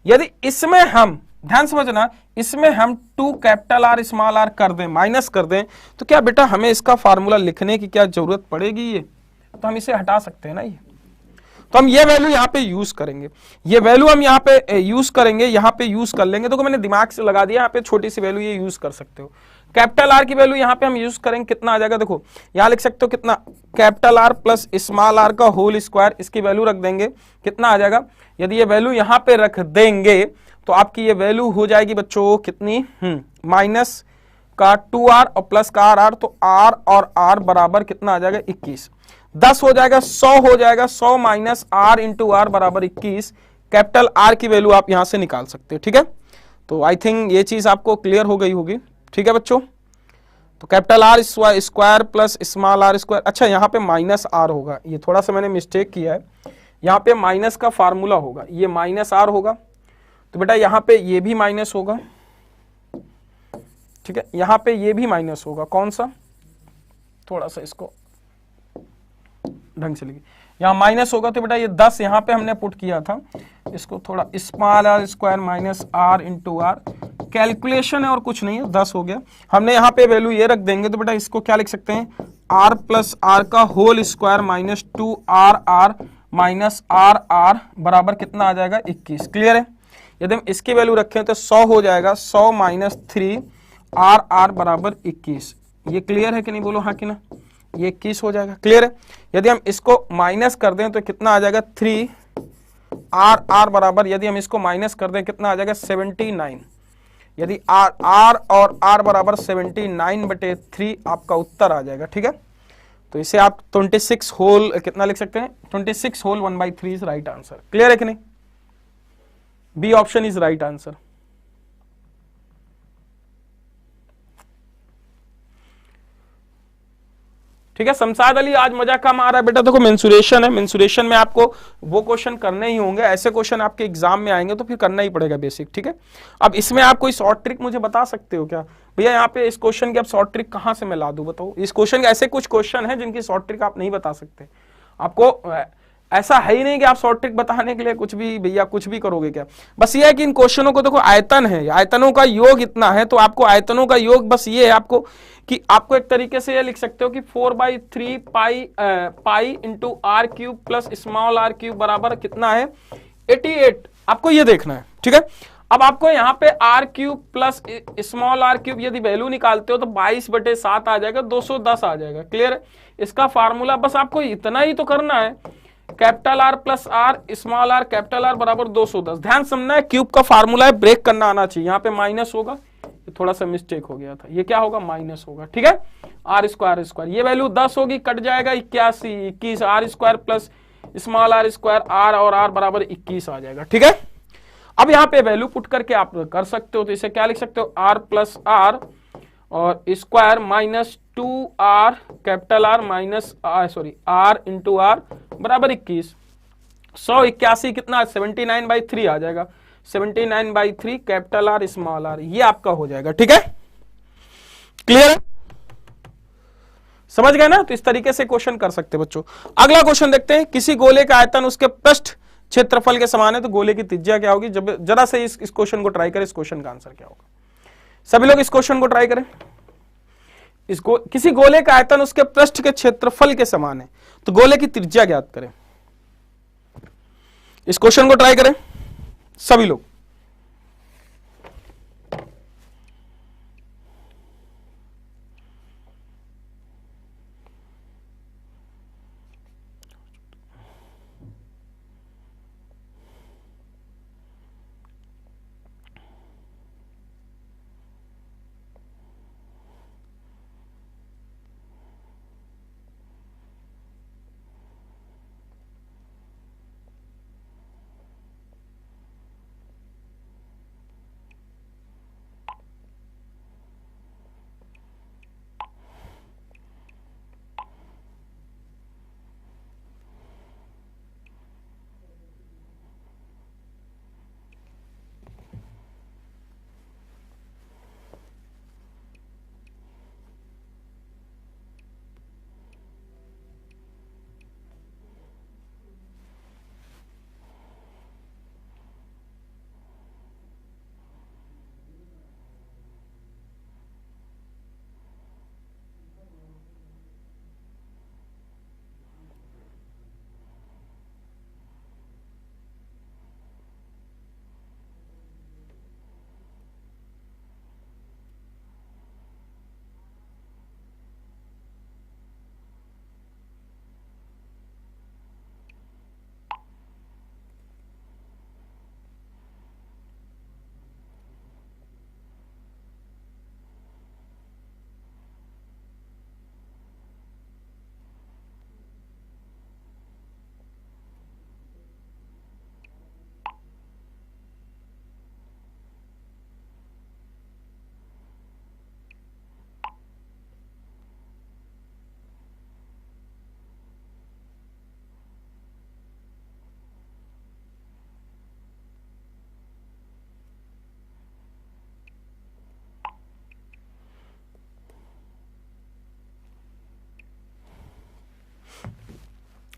यदि इसमें हम ध्यान समझना इसमें हम 2 कैपिटल आर स्मॉल आर कर दें, माइनस कर दें, तो क्या बेटा हमें इसका फार्मूला लिखने की क्या जरूरत पड़ेगी, ये तो हम इसे हटा सकते हैं ना, ये तो हम ये वैल्यू यहाँ पे यूज करेंगे, ये वैल्यू हम यहाँ पे यूज करेंगे, यहाँ पे यूज कर लेंगे। तो मैंने दिमाग से लगा दिया, यहाँ पे छोटी सी वैल्यू ये यूज कर सकते हो, कैपिटल आर की वैल्यू यहाँ पे हम यूज करेंगे, कितना आ जाएगा देखो यहाँ लिख सकते हो कितना capital R plus small R का होल स्क्वायर, इसकी वैल्यू रख देंगे, कितना आ जाएगा, यदि ये वैल्यू यहाँ पे रख देंगे तो आपकी ये वैल्यू हो जाएगी बच्चों कितनी, माइनस का 2r और प्लस का r, तो r और r बराबर कितना आ जाएगा 21, 10 हो जाएगा 100 हो जाएगा, 100 माइनस r इंटू आर बराबर 21, कैपिटल r की वैल्यू आप यहां से निकाल सकते हो, ठीक है। तो आई थिंक ये चीज आपको क्लियर हो गई होगी, ठीक है बच्चों। तो capital R square plus small R square, अच्छा यहाँ पे माइनस r होगा, ये थोड़ा सा मैंने मिस्टेक किया है, यहाँ पे माइनस का फार्मूला होगा, ये माइनस r होगा, तो बेटा यहाँ पे ये भी माइनस होगा, ठीक है, यहाँ पे ये भी माइनस होगा, कौन सा, थोड़ा सा इसको ढंग से लिखिए, यहाँ माइनस होगा, तो बेटा ये 10 यहाँ पे हमने पुट किया था, इसको थोड़ा small R square minus r into R, calculation है और कुछ नहीं है, 10 हो गया, हमने यहाँ पे वैल्यू ये रख देंगे, तो बेटा इसको क्या लिख सकते हैं r प्लस आर का whole square minus 2r minus r बराबर कितना आ जाएगा 21, क्लियर है। यदि हम इसकी वैल्यू रखें तो 100 हो जाएगा, 100 माइनस 3 r बराबर 21, ये क्लियर है कि नहीं, बोलो हाँ कि ना, ये 21 हो जाएगा। क्लियर है? यदि हम इसको माइनस कर दें तो कितना आ जाएगा 3 R बराबर, यदि हम इसको माइनस कर दें कितना आ जाएगा 79। यदि R और R बराबर 79/3 आपका उत्तर आ जाएगा। ठीक है, तो इसे आप 26 होल कितना लिख सकते हैं, 26 whole 1/3 is right answer. Clear है कि नहीं? B option is right answer. ठीक है, शमशाद अली आज मजा कम आ रहा है बेटा। देखो मेंसुरेशन है, मेंसुरेशन में आपको वो क्वेश्चन करने ही होंगे, ऐसे क्वेश्चन आपके एग्जाम में आएंगे तो फिर करना ही पड़ेगा बेसिक। ठीक है, अब इसमें आप कोई शॉर्ट ट्रिक मुझे बता सकते हो क्या भैया? यहाँ पे इस क्वेश्चन की अब शॉर्ट ट्रिक कहां से मैं ला दूं, बताओ। इस क्वेश्चन के ऐसे कुछ क्वेश्चन है जिनकी शॉर्ट ट्रिक आप नहीं बता सकते। आपको ऐसा है ही नहीं कि आप शॉर्ट ट्रिक बताने के लिए कुछ भी भैया कुछ भी करोगे क्या। बस ये है कि इन क्वेश्चनों को देखो, आयतन है, आयतनों का योग इतना है, तो आपको आयतनों का योग बस ये है आपको कि आपको एक तरीके से ये लिख सकते हो कि 4/3 pi into R cube plus small R cube बराबर कितना है 88। आपको ये देखना है। ठीक है, अब आपको यहाँ पे R cube plus small R cube यदि वैल्यू निकालते हो तो 22/7 आ जाएगा, 210 आ जाएगा। क्लियर है? इसका फार्मूला बस आपको इतना ही तो करना है, capital R plus R small R capital R बराबर 210। ध्यान समझना है, क्यूब का फार्मूला है, ब्रेक करना आना चाहिए। यहाँ पे माइनस होगा, थोड़ा सा मिस्टेक हो गया था, ये क्या होगा माइनस होगा। ठीक है, आर स्क्वायर, ये वैल्यू 10 होगी, कट जाएगा 81 R square plus small R square R और आर बराबर 21 आ जाएगा। ठीक है, अब यहाँ पे वैल्यू पुट करके आप कर सकते हो, तो इसे क्या लिख सकते हो, आर प्लस आर और square minus 2r capital R minus R into R बराबर 21। 181 कितना 79/3 आ जाएगा, 79/3 कैपिटल आर स्मॉल आर, ये आपका हो जाएगा। ठीक है, क्लियर है? समझ गए ना? तो इस तरीके से क्वेश्चन कर सकते हैं बच्चों। अगला क्वेश्चन देखते हैं, किसी गोले का आयतन उसके पृष्ठ क्षेत्रफल के समान है तो गोले की त्रिज्या क्या होगी। जब जरा से इस क्वेश्चन को ट्राई करें, इस क्वेश्चन का आंसर क्या होगा। सभी लोग इस क्वेश्चन को ट्राई करें। इसको किसी गोले का आयतन उसके पृष्ठ के क्षेत्रफल के समान है तो गोले की त्रिज्या ज्ञात करें। इस क्वेश्चन को ट्राई करें सभी लोग।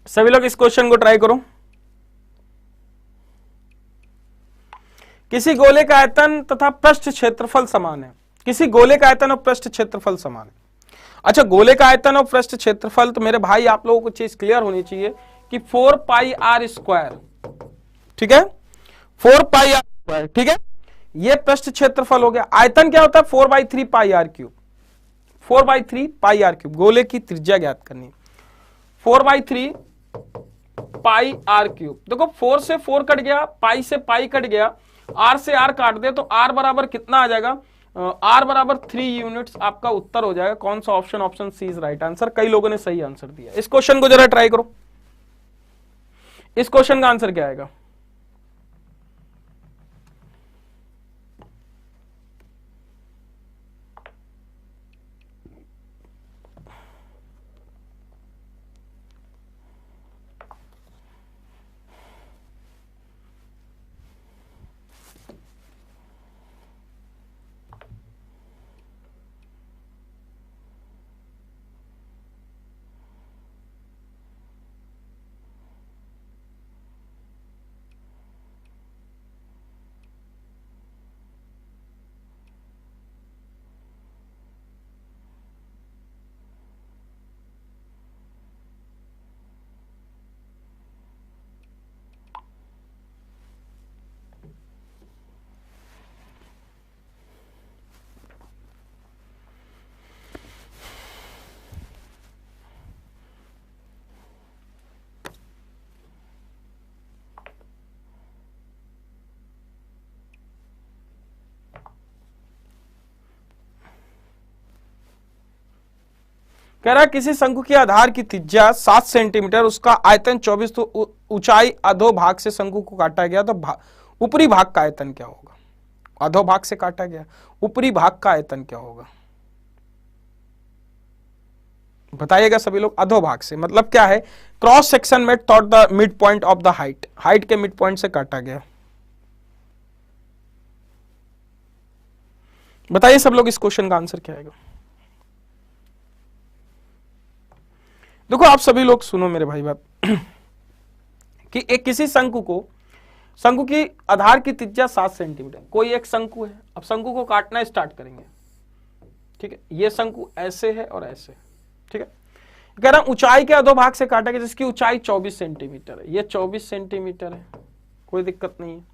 सभी लोग इस क्वेश्चन को ट्राई करो। किसी गोले का आयतन तथा पृष्ठ क्षेत्रफल समान है। किसी गोले का आयतन और पृष्ठ क्षेत्रफल समान है। अच्छा, गोले का आयतन और पृष्ठ क्षेत्रफल, तो मेरे भाई आप लोगों को चीज क्लियर होनी चाहिए कि 4πr², ठीक है, 4πr², ठीक है, ये पृष्ठ क्षेत्रफल हो गया। आयतन क्या होता है 4/3 πr³, 4/3 पाई आर क्यूब, गोले की त्रिज्या ज्ञात करनी है। 4/3 पाई आर क्यूब। देखो 4 से 4 कट गया, पाई से पाई कट गया, आर से आर काट दे तो आर बराबर कितना आ जाएगा, आर बराबर 3 यूनिट्स आपका उत्तर हो जाएगा। कौन सा option? Option C is right answer. कई लोगों ने सही आंसर दिया। इस क्वेश्चन को जरा ट्राई करो, इस क्वेश्चन का आंसर क्या आएगा? कह रहा है किसी शंकु के आधार की त्रिज्या 7 सेंटीमीटर, उसका आयतन 24, तो ऊंचाई अधोभाग से शंकु को काटा गया तो ऊपरी भाग का आयतन क्या होगा? अधोभाग से काटा गया, ऊपरी भाग का आयतन क्या होगा? बताइएगा सभी लोग। अधोभाग से मतलब क्या है? क्रॉस सेक्शन में thought the mid point of the height, height के मिड पॉइंट से काटा गया। बताइए सब लोग, इस क्वेश्चन का आंसर क्या आएगा? देखो आप सभी लोग सुनो मेरे भाई बात कि एक किसी शंकु की आधार की त्रिज्या 7 सेंटीमीटर, कोई एक शंकु है। अब शंकु को काटना स्टार्ट करेंगे, ठीक है? ये शंकु ऐसे है और ऐसे, ठीक है? कह रहा ऊंचाई के अधोभाग से काटा गया जिसकी ऊंचाई 24 सेंटीमीटर है। ये 24 सेंटीमीटर है, कोई दिक्कत नहीं है।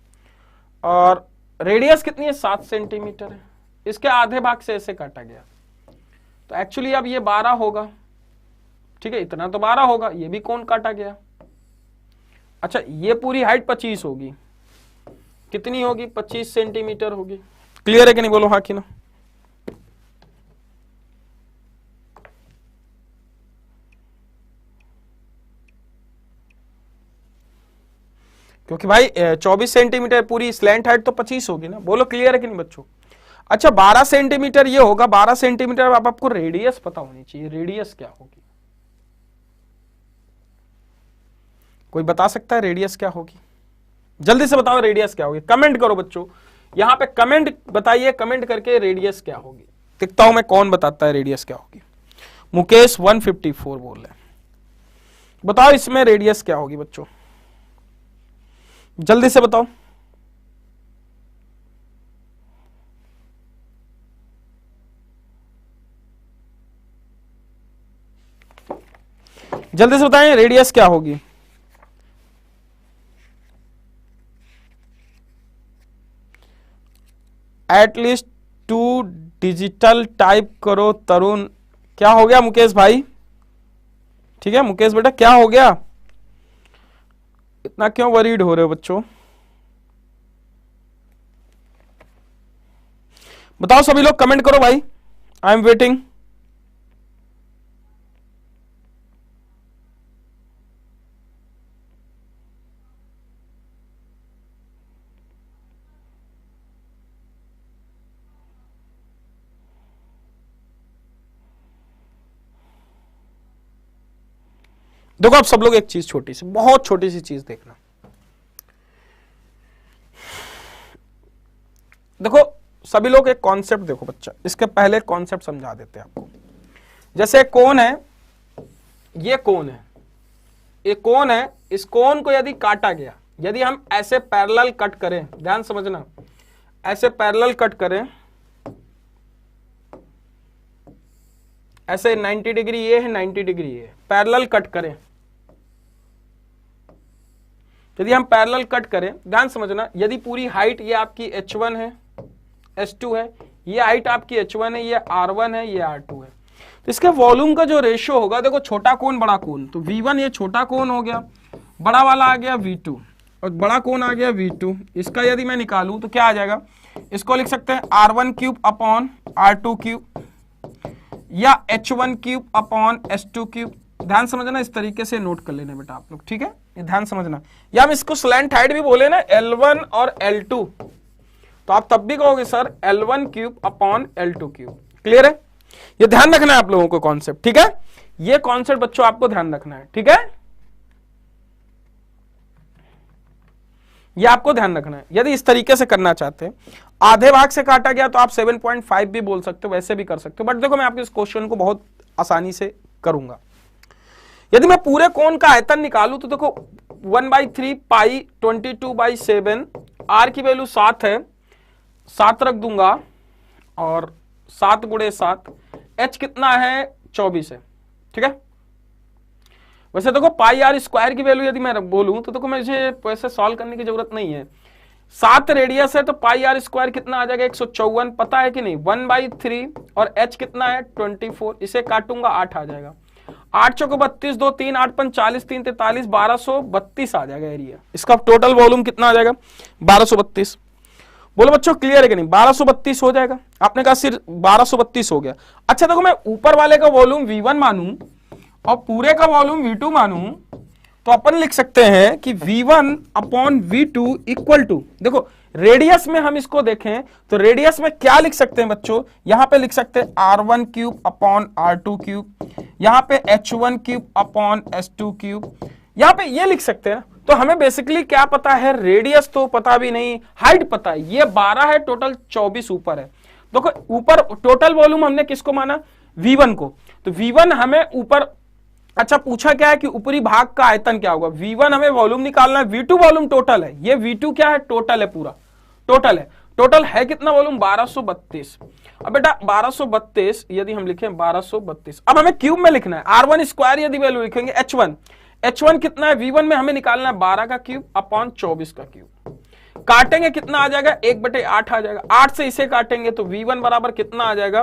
और रेडियस कितनी है? 7 सेंटीमीटर है। इसके आधे भाग से ऐसे काटा गया तो एक्चुअली अब ये 12 होगा, ठीक है? इतना तो 12 होगा। ये भी कौन काटा गया? अच्छा, ये पूरी हाइट 25 होगी। कितनी होगी? 25 सेंटीमीटर होगी। क्लियर है कि नहीं? बोलो हाँ कि ना। क्योंकि भाई 24 सेंटीमीटर पूरी स्लैंट हाइट तो 25 होगी ना। बोलो क्लियर है कि नहीं बच्चों? अच्छा 12 सेंटीमीटर ये होगा। 12 सेंटीमीटर अब आपको रेडियस पता होनी चाहिए। रेडियस क्या होगी? कोई बता सकता है रेडियस क्या होगी? जल्दी से बताओ रेडियस क्या होगी। कमेंट करो बच्चों, यहां पे कमेंट बताइए, कमेंट करके रेडियस क्या होगी। देखता हूं मैं कौन बताता है रेडियस क्या होगी। मुकेश 154 बोल रहे हैं। बताओ इसमें रेडियस क्या होगी बच्चों, जल्दी से बताओ। जल्दी से बताएं रेडियस क्या होगी। एटलीस्ट 2 डिजिटल टाइप करो तरुण। क्या हो गया मुकेश भाई? ठीक है मुकेश बेटा, क्या हो गया? इतना क्यों वरीड हो रहे हो बच्चों? बताओ सभी लोग, कमेंट करो भाई, आई एम वेटिंग। देखो आप सब लोग एक चीज, छोटी सी, बहुत छोटी सी चीज देखना। देखो सभी लोग एक कॉन्सेप्ट देखो बच्चा, इसके पहले कॉन्सेप्ट समझा देते हैं आपको। जैसे कोन है, ये कोन है, ये कोन है। इस कोन को यदि काटा गया, यदि हम ऐसे पैरेलल कट करें, ध्यान समझना, ऐसे पैरेलल कट करें, ऐसे 90 डिग्री ये है, 90 डिग्री ये है, पैरेलल कट करें। यदि हम पैरेलल कट करें, ध्यान समझना, यदि पूरी हाइट ये आपकी h1 है, h2 है, ये हाइट आपकी h1 है, ये r1 है, ये r2 है। तो इसके वॉल्यूम का जो रेशियो होगा, देखो छोटा कोण बड़ा कोण, तो V1 ये छोटा कोण हो गया, बड़ा वाला आ गया V2 और बड़ा कोण आ गया V2। इसका यदि मैं निकालूं तो क्या आ जाएगा, इसको लिख सकते हैं R1 cube upon R2 cube या H1 cube upon S2 cube. ध्यान समझना, इस तरीके से नोट कर लेना बेटा आप लोग, ठीक है, ये ध्यान समझना। या हम इसको स्लैंट हाइट भी बोले ना, L1 और L2, तो आप तब भी कहोगे sir L1 cube upon L2 cube. Clear है, ये ध्यान रखना है आप लोगों को कॉन्सेप्ट, ठीक है, ये कॉन्सेप्ट बच्चों आपको ध्यान रखना है, ठीक है, ये आपको ध्यान रखना है। यदि इस तरीके से करना चाहते हैं, आधे भाग से काटा गया तो आप 7.5 भी बोल सकते हो, वैसे भी कर सकते हो, बट देखो मैं आपके इस क्वेश्चन को बहुत आसानी से करूंगा। यदि मैं पूरे कोण का आयतन निकालूं तो देखो 1/3 पाई 22/7, आर की वैल्यू 7 है, 7 रख दूंगा और 7 गुणे 7, एच कितना है 24 है, ठीक है। वैसे देखो पाई आर स्क्वायर की वैल्यू यदि मैं बोलूं तो देखो मुझे वैसे सॉल्व करने की जरूरत नहीं है, 7 रेडियस है तो पाई आर स्क्वायर कितना आ जाएगा 154, पता है कि नहीं, 1/3 और h कितना है 24, इसे काटूंगा 8 आ जाएगा, 8 चौको 32, 2 3 8 5 40 3 43 1232 आ जाएगा एरिया। इसका टोटल वॉल्यूम कितना आ जाएगा 1232। बोलो बच्चों क्लियर है कि नहीं, 1232 हो जाएगा। आपने कहा सिर्फ 1232 हो गया। अच्छा देखो मैं ऊपर वाले का वॉल्यूम V1 मानूं और पूरे का वॉल्यूम V2 मानूं तो अपन लिख सकते हैं कि V1 upon V2 equal to, देखो रेडियस में हम इसको देखें तो रेडियस में क्या लिख सकते हैं बच्चों, यहां पे लिख सकते हैं R1 cube upon R2 cube, यहां पे H1 cube upon S2 cube, यहां पे ये लिख सकते हैं। तो हमें बेसिकली क्या पता है, रेडियस तो पता भी नहीं, हाइट पता है, ये 12 है, टोटल 24 ऊपर है। देखो ऊपर टोटल वॉल्यूम हमने किसको माना, V1 को, तो V1 हमें ऊपर, अच्छा पूछा क्या है कि ऊपरी भाग का आयतन क्या होगा, V1 हमें वॉल्यूम निकालना है, V2 वॉल्यूम टोटल है, ये V2 क्या है, टोटल है, पूरा टोटल है, टोटल है कितना वॉल्यूम 1232। अब बेटा 1232 यदि हम लिखें 1232, अब हमें क्यूब में लिखना है, R1 स्क्वायर यदि वैल्यू लिखेंगे H1 कितना है, V1 में हमें निकालना है 12 का क्यूब अपॉन 24 का क्यूब, काटेंगे कितना आ जाएगा 1/8 आ जाएगा, 8 से इसे काटेंगे तो V1 बराबर कितना आ जाएगा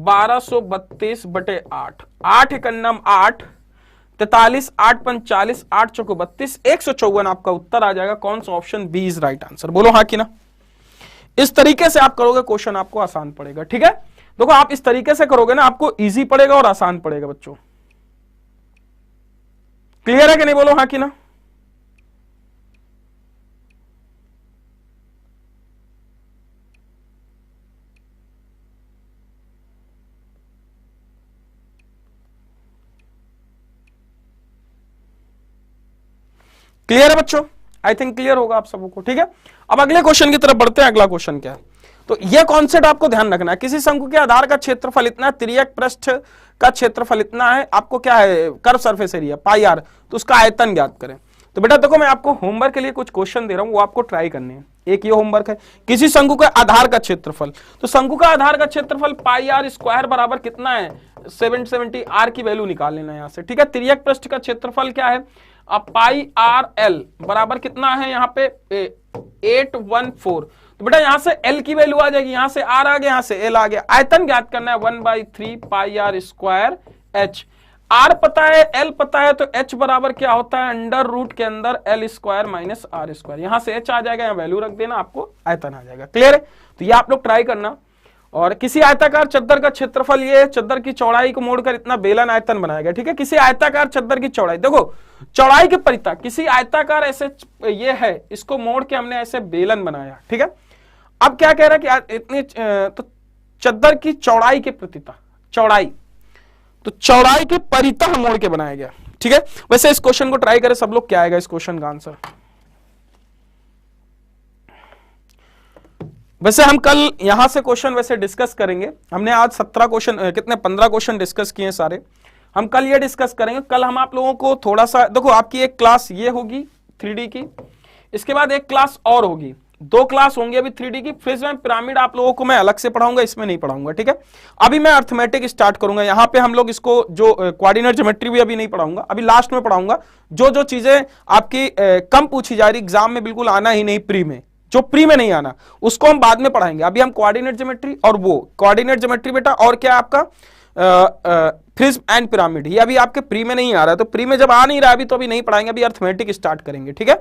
1232/8, 8 एकन्नम 8, 43, 8 पंच 40, 8 चौको 32, 154 आपका उत्तर आ जाएगा। कौन सा option B is right answer, बोलो हाँ कि ना। इस तरीके से आप करोगे क्वेश्चन आपको आसान पड़ेगा, ठीक है। देखो आप इस तरीके से करोगे ना आपको इजी पड़ेगा और आसान पड़ेगा बच्चों, क्लियर है कि नहीं, बोलो हाँ कि ना। क्लियर है बच्चों, आई थिंक क्लियर होगा आप सबको, ठीक है। अब अगले क्वेश्चन की तरफ बढ़ते हैं। अगला क्वेश्चन क्या है, तो यह कॉन्सेप्ट आपको ध्यान रखना है, किसी शंकु के आधार का क्षेत्रफल इतना है, तिर्यक पृष्ठ का क्षेत्रफल इतना है, आपको क्या है curve surface area pi R, तो उसका आयतन ज्ञात करें। तो बेटा देखो मैं आपको होमवर्क के लिए कुछ क्वेश्चन दे रहा हूं, वो आपको ट्राई करने हैं। एक ये होमवर्क है, किसी शंकु के आधार का क्षेत्रफल, तो शंकु का आधार का क्षेत्रफल पाई आर स्क्वायर बराबर कितना है 770, आर की वैल्यू निकाल लेना यहां से, ठीक है। तिर्यक पृष्ठ का क्षेत्रफल क्या है, अब पाई आर एल बराबर कितना है यहाँ पे 814, तो बेटा यहां से एल की वैल्यू आ जाएगी, यहां से आर आ गया, यहां से एल आ गया। आयतन ज्ञात करना है 1/3 pi are square H, are पता है एल पता है, तो एच बराबर क्या होता है अंडर रूट के अंदर L square minus R square, यहां से एच आ जाएगा, यहाँ वैल्यू रख देना, आपको आयतन आ जाएगा। क्लियर है, तो ये आप लोग ट्राई करना। और किसी आयताकार चद्दर का क्षेत्रफल, ये चद्दर की चौड़ाई को मोड़कर इतना बेलन आयतन बनाया गया, ठीक है। किसी आयताकार चद्दर की चौड़ाई, देखो चौड़ाई के परिता, किसी आयताकार ऐसे ये है, इसको मोड़ के हमने ऐसे बेलन बनाया, ठीक है। अब क्या कह रहा है कि इतनी तो चद्दर की चौड़ाई के प्रतिता, चौड़ाई, तो चौड़ाई के परितः मोड़ के बनाया गया, ठीक है। वैसे इस क्वेश्चन को ट्राई करें सब लोग, क्या आएगा इस क्वेश्चन का आंसर। वैसे हम कल यहां से क्वेश्चन वैसे डिस्कस करेंगे, हमने आज 17 क्वेश्चन, कितने 15 क्वेश्चन डिस्कस किए सारे, हम कल ये डिस्कस करेंगे। कल हम आप लोगों को थोड़ा सा, देखो आपकी एक क्लास ये होगी 3D की, इसके बाद एक क्लास और होगी, 2 क्लास होंगी अभी 3D की, फिर मैं पिरामिड आप लोगों को मैं अलग से पढ़ाऊंगा, इसमें नहीं पढ़ाऊंगा, ठीक है। अभी मैं अर्थमेटिक स्टार्ट करूंगा, यहाँ पे हम लोग इसको जो कोऑर्डिनेट ज्योमेट्री भी अभी नहीं पढ़ाऊंगा, अभी लास्ट में पढ़ाऊंगा। जो जो चीजें आपकी कम पूछी जा रही, एग्जाम में बिल्कुल आना ही नहीं, प्री में जो प्री में नहीं आना उसको हम बाद में पढ़ाएंगे। अभी हम कोऑर्डिनेट ज्योमेट्री, और वो कोऑर्डिनेट ज्योमेट्री बेटा और क्या आपका फ्रिज एंड पिरामिड, ये अभी आपके प्री में नहीं आ रहा है, तो प्री में जब आ नहीं रहा है अभी तो अभी नहीं पढ़ाएंगे, अभी अर्थमेटिक स्टार्ट करेंगे, ठीक है।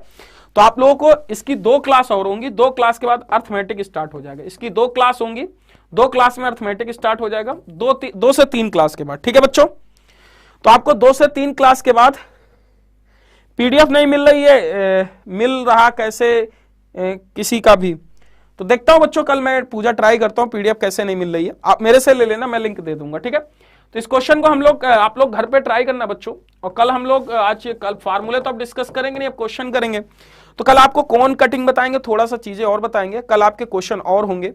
तो आप लोगों को इसकी 2 क्लास और होंगी, 2 क्लास के बाद अर्थमेटिक स्टार्ट हो जाएगा। इसकी 2 क्लास होंगी, 2 क्लास में अर्थमेटिक स्टार्ट हो जाएगा, 2 से 3 क्लास के बाद, ठीक है बच्चों। तो आपको 2 से 3 क्लास के बाद पीडीएफ नहीं मिल रही है, मिल रहा कैसे किसी का भी, तो देखता हूं बच्चों, कल मैं पूजा ट्राई करता हूं पीडीएफ कैसे नहीं मिल रही है, आप मेरे से ले लेना, मैं लिंक दे दूंगा, ठीक है। तो इस क्वेश्चन को हम लोग, आप लोग घर पे ट्राई करना बच्चों, और कल हम लोग, कल फार्मूले तो आप डिस्कस करेंगे नहीं, अब क्वेश्चन करेंगे। तो कल आपको कौन कटिंग बताएंगे, थोड़ा सा चीजें और बताएंगे, कल आपके क्वेश्चन और होंगे,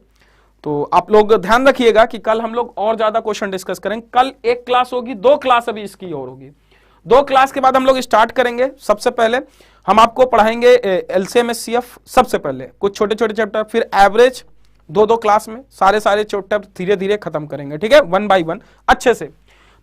तो आप लोग ध्यान रखिएगा कि कल हम लोग और ज्यादा क्वेश्चन डिस्कस करेंगे। कल 1 क्लास होगी, 2 क्लास अभी इसकी और होगी, 2 क्लास के बाद हम लोग स्टार्ट करेंगे। सबसे पहले हम आपको पढ़ाएंगे एलसीएम एचसीएफ, सबसे पहले कुछ छोटे छोटे चैप्टर, फिर एवरेज 2 क्लास में सारे चैप्टर धीरे धीरे खत्म करेंगे, ठीक है, 1 बाय 1 अच्छे से।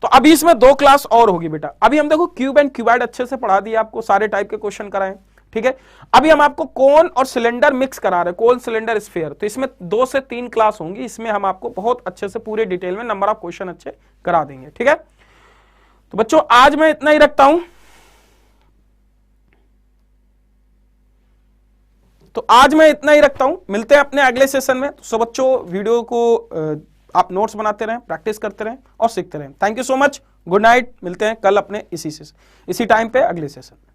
तो अभी इसमें 2 क्लास और होगी बेटा। अभी हम देखो क्यूब एंड क्यूबाइड अच्छे से पढ़ा दिया आपको, सारे टाइप के क्वेश्चन कराएं, ठीक है। अभी हम आपको कोन और सिलेंडर मिक्स करा रहे हैं, कोन सिलेंडर स्फीयर, तो इसमें 2 से 3 क्लास होंगी, इसमें हम आपको बहुत अच्छे से पूरे डिटेल में नंबर ऑफ क्वेश्चन अच्छे करा देंगे, ठीक है। तो बच्चों आज मैं इतना ही रखता हूं, मिलते हैं अपने अगले सेशन में। तो सब बच्चों वीडियो को आप नोट्स बनाते रहें, प्रैक्टिस करते रहें और सीखते रहें। Thank you so much, good night, मिलते हैं कल अपने इसी टाइम पे अगले सेशन में।